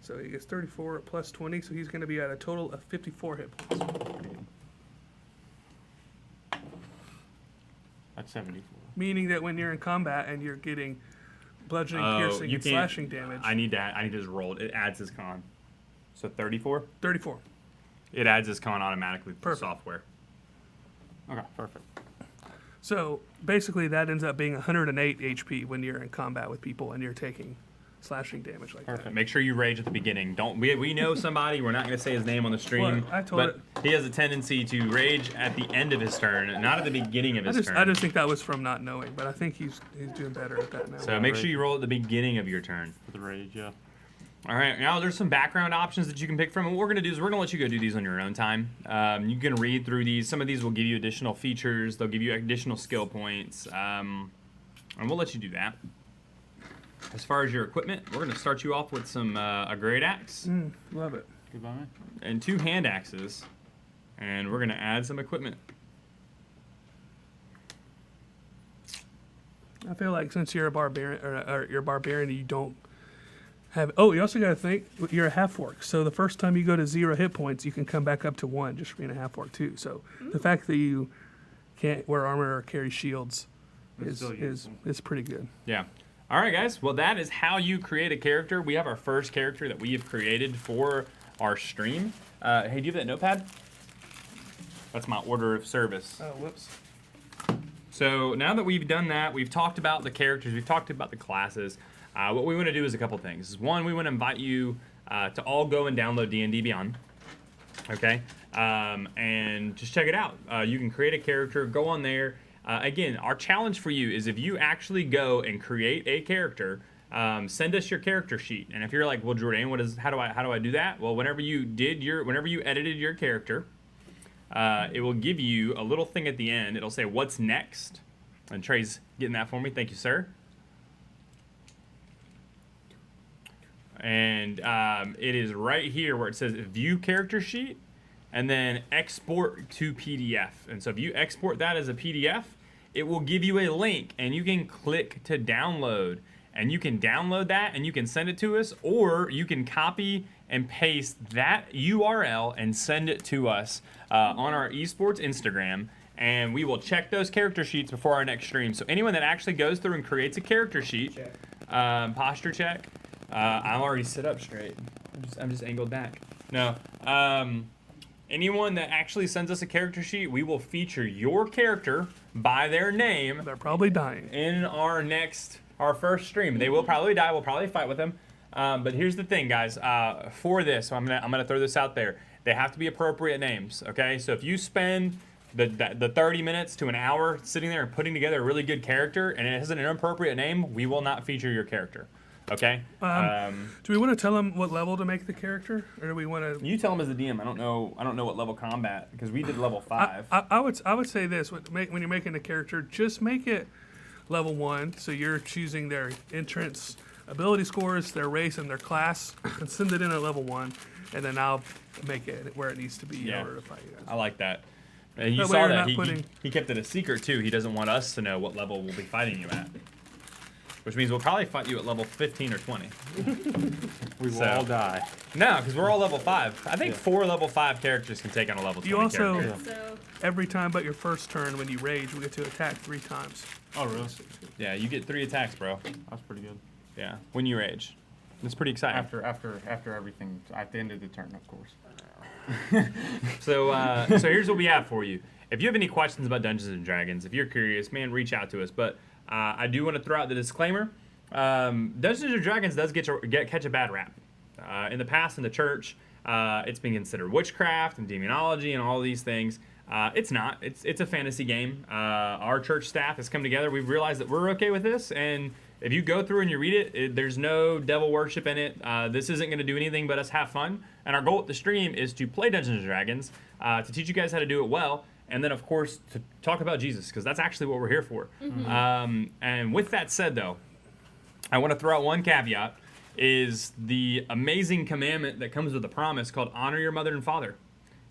So he gets 34 plus 20, so he's going to be at a total of 54 hit points. That's 74. Meaning that when you're in combat and you're getting bludgeoning, piercing, you and can't- slashing damage, I need to just roll it. It adds his con. So 34. 34. It adds his con automatically to the Perfect. software. Okay, perfect. So basically, that ends up being 108 HP when you're in combat with people and you're taking slashing damage like that. Make sure you rage at the beginning. Don't we know somebody? We're not going to say his name on the stream. Well, I told but he has a tendency to rage at the end of his turn, not at the beginning of his turn. I just think that was from not knowing, but I think he's doing better at that now. So make sure you roll at the beginning of your turn. For the rage, yeah. All right, now there's some background options that you can pick from. And what we're going to do is we're going to let you go do these on your own time. You can read through these. Some of these will give you additional features. They'll give you additional skill points. And we'll let you do that. As far as your equipment, we're going to start you off with some a great axe Love it. Goodbye. and 2 hand axes. And we're going to add some equipment. I feel like since you're a barbarian, or you're a barbarian, you don't have. Oh, you also got to think you're a half orc. So the first time you go to 0 hit points, you can come back up to 1 just for being a half orc too. So the fact that you can't wear armor or carry shields That's still is pretty good. Yeah. All right, guys. Well, that is how you create a character. We have our first character that we have created for our stream. Hey, do you have that notepad? That's my order of service. Oh, whoops. So now that we've done that, we've talked about the characters, we've talked about the classes. What we want to do is a couple things. One, we want to invite you to all go and download D&D Beyond. Okay? And just check it out. You can create a character, go on there. Again, our challenge for you is if you actually go and create a character, send us your character sheet. And if you're like, well, Jordan, how do I do that? Well, whenever you edited your character, it will give you a little thing at the end. It'll say, what's next? And Trey's getting that for me. Thank you, sir. And it is right here where it says view character sheet and then export to PDF. And so if you export that as a PDF, it will give you a link and you can click to download. And you can download that and you can send it to us, or you can copy and paste that URL and send it to us on our esports Instagram, and we will check those character sheets before our next stream. So anyone that actually goes through and creates a character sheet, posture check. I'm already sit up straight. I'm just angled back. No. Anyone that actually sends us a character sheet, we will feature your character by their name They're probably dying. in our first stream. They will probably die. We'll probably fight with them. But here's the thing, guys. For this, I'm gonna throw this out there. They have to be appropriate names. Okay. So if you spend the 30 minutes to an hour sitting there and putting together a really good character, and it has an inappropriate name, we will not feature your character. Okay? Do we want to tell them what level to make the character, or do we want to? You tell them as the DM. I don't know what level combat, because we did level 5. I would say this: when you're making a character, just make it level 1. So you're choosing their entrance ability scores, their race, and their class, and send it in at level 1, and then I'll make it where it needs to be in order to fight you guys. I like that. And you That way saw you're that not he kept it a secret too. He doesn't want us to know what level we'll be fighting you at. Which means we'll probably fight you at level 15 or 20. We will all die. No, because we're all level 5. I think 4 level 5 characters can take on a level 20 You also, character. So every time but your first turn when you rage, we get to attack 3 times. Oh, really? Yeah, you get 3 attacks, bro. That's pretty good. Yeah, when you rage. That's pretty exciting. After everything, at the end of the turn, of course. So here's what we have for you. If you have any questions about Dungeons and Dragons, if you're curious, man, reach out to us. But I do want to throw out the disclaimer: Dungeons and Dragons does catch a bad rap. In the past, in the church, it's been considered witchcraft and demonology and all these things. It's not. It's a fantasy game. Our church staff has come together. We've realized that we're okay with this, and if you go through and you read it, there's no devil worship in it. This isn't going to do anything but us have fun. And our goal at the stream is to play Dungeons and Dragons, to teach you guys how to do it well, and then, of course, to talk about Jesus, because that's actually what we're here for. And with that said, though, I want to throw out one caveat, is the amazing commandment that comes with the promise called honor your mother and father.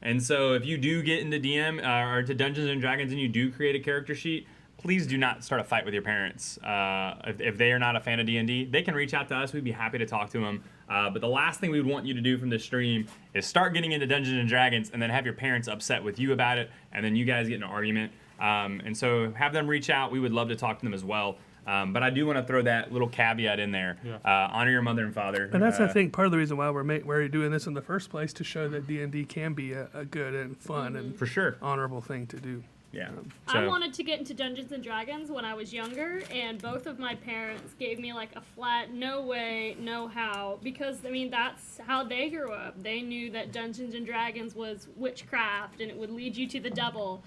And so if you do get into DM or to Dungeons and Dragons and you do create a character sheet, please do not start a fight with your parents. If they are not a fan of D&D, they can reach out to us. We'd be happy to talk to them. But the last thing we would want you to do from this stream is start getting into Dungeons and Dragons and then have your parents upset with you about it, and then you guys get in an argument. And so have them reach out. We would love to talk to them as well. But I do want to throw that little caveat in there. Honor your mother and father. And that's, I think, part of the reason why we're doing this in the first place, to show that D&D can be a good and fun and for sure honorable thing to do. Yeah. I wanted to get into Dungeons and Dragons when I was younger, and both of my parents gave me like a flat no way, no how, because I mean that's how they grew up. They knew that Dungeons and Dragons was witchcraft and it would lead you to the devil.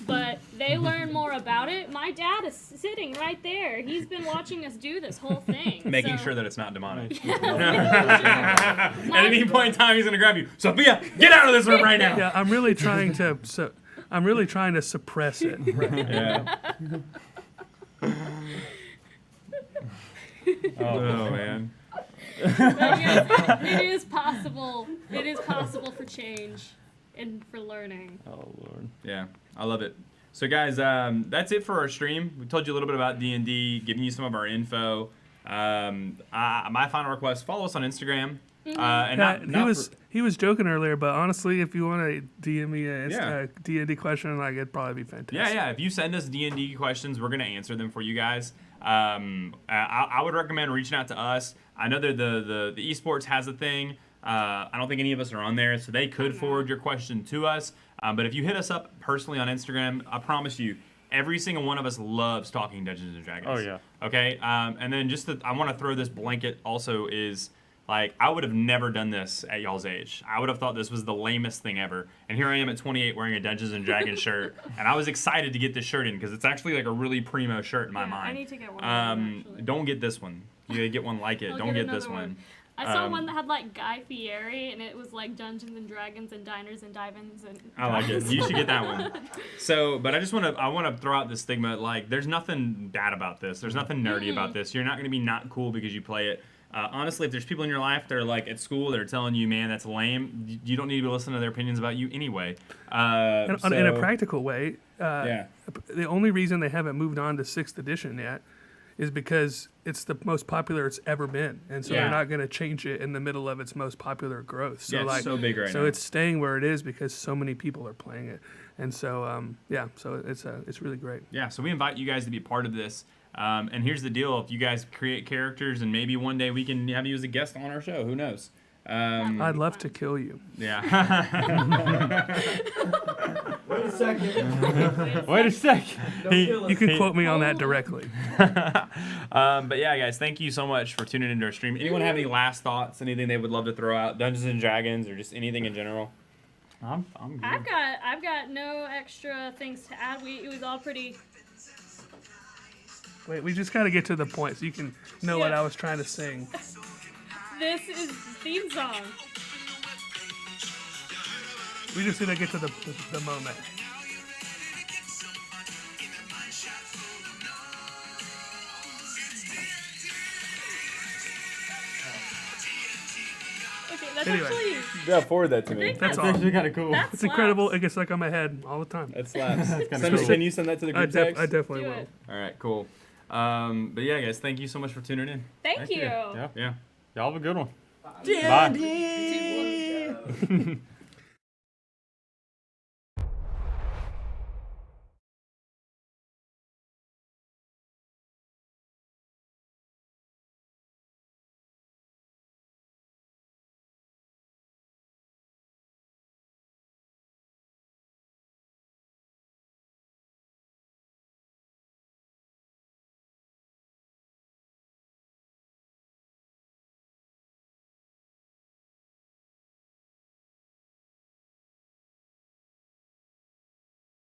But they learn more about it. My dad is sitting right there. He's been watching us do this whole thing. Making sure that it's not demonic. At any point in time, he's going to grab you. Sophia, get out of this room right now. Yeah, I'm really trying to suppress it. Yeah. Oh man. It is possible. It is possible for change and for learning. Oh, Lord. Yeah, I love it. So guys, that's it for our stream. We told you a little bit about D&D, giving you some of our info. My final request: follow us on Instagram. He was joking earlier, but honestly, if you want to DM me a D&D question, like, it'd probably be fantastic. Yeah. If you send us D&D questions, we're gonna answer them for you guys. I would recommend reaching out to us. I know that the esports has a thing. I don't think any of us are on there, so they could forward your question to us. But if you hit us up personally on Instagram, I promise you, every single one of us loves talking Dungeons and Dragons. Oh, yeah. Okay? And then I want to throw this blanket also is, like, I would have never done this at y'all's age. I would have thought this was the lamest thing ever. And here I am at 28 wearing a Dungeons and Dragons shirt. And I was excited to get this shirt in because it's actually like a really primo shirt in my mind. I need to get one. Actually. Don't get this one. You gotta get one like it. Don't get this one. I saw one that had like Guy Fieri, and it was like Dungeons and Dragons and Diners and Dive-Ins and. I like it. You should get that one. So, but I want to throw out the stigma. Like, there's nothing bad about this. There's nothing nerdy about this. You're not gonna be not cool because you play it. Honestly, if there's people in your life that are like at school that are telling you, man, that's lame, you don't need to be listening to their opinions about you anyway. In a practical way, yeah. The only reason they haven't moved on to 6th edition yet is because it's the most popular it's ever been, and so they're not going to change it in the middle of its most popular growth. So it's so big right now. So it's staying where it is because so many people are playing it, and so so it's really great. Yeah, so we invite you guys to be part of this. And here's the deal: if you guys create characters, and maybe one day we can have you as a guest on our show, who knows? I'd love to kill you. Yeah. Wait a second. Wait a sec. You can quote me on that directly. But yeah, guys, thank you so much for tuning into our stream. Anyone have any last thoughts? Anything they would love to throw out? Dungeons and Dragons, or just anything in general? I'm good. I've got no extra things to add. It was all pretty. Wait, we just got to get to the point so you can know what Yeah. I was trying to sing. This is theme song. We just need to get to the moment. Okay, that's Anyway. actually. Yeah, forward that to me. think That's that's all. Actually kind of cool. That It's slaps. incredible. It gets stuck on my head all the time. That slaps. kinda Send- cool. Can you send that to the group text? I definitely Do will. it. All right, cool. But yeah, guys, thank you so much for tuning in. Thank you. Yeah. Y'all have a good one. Two, Bye. one.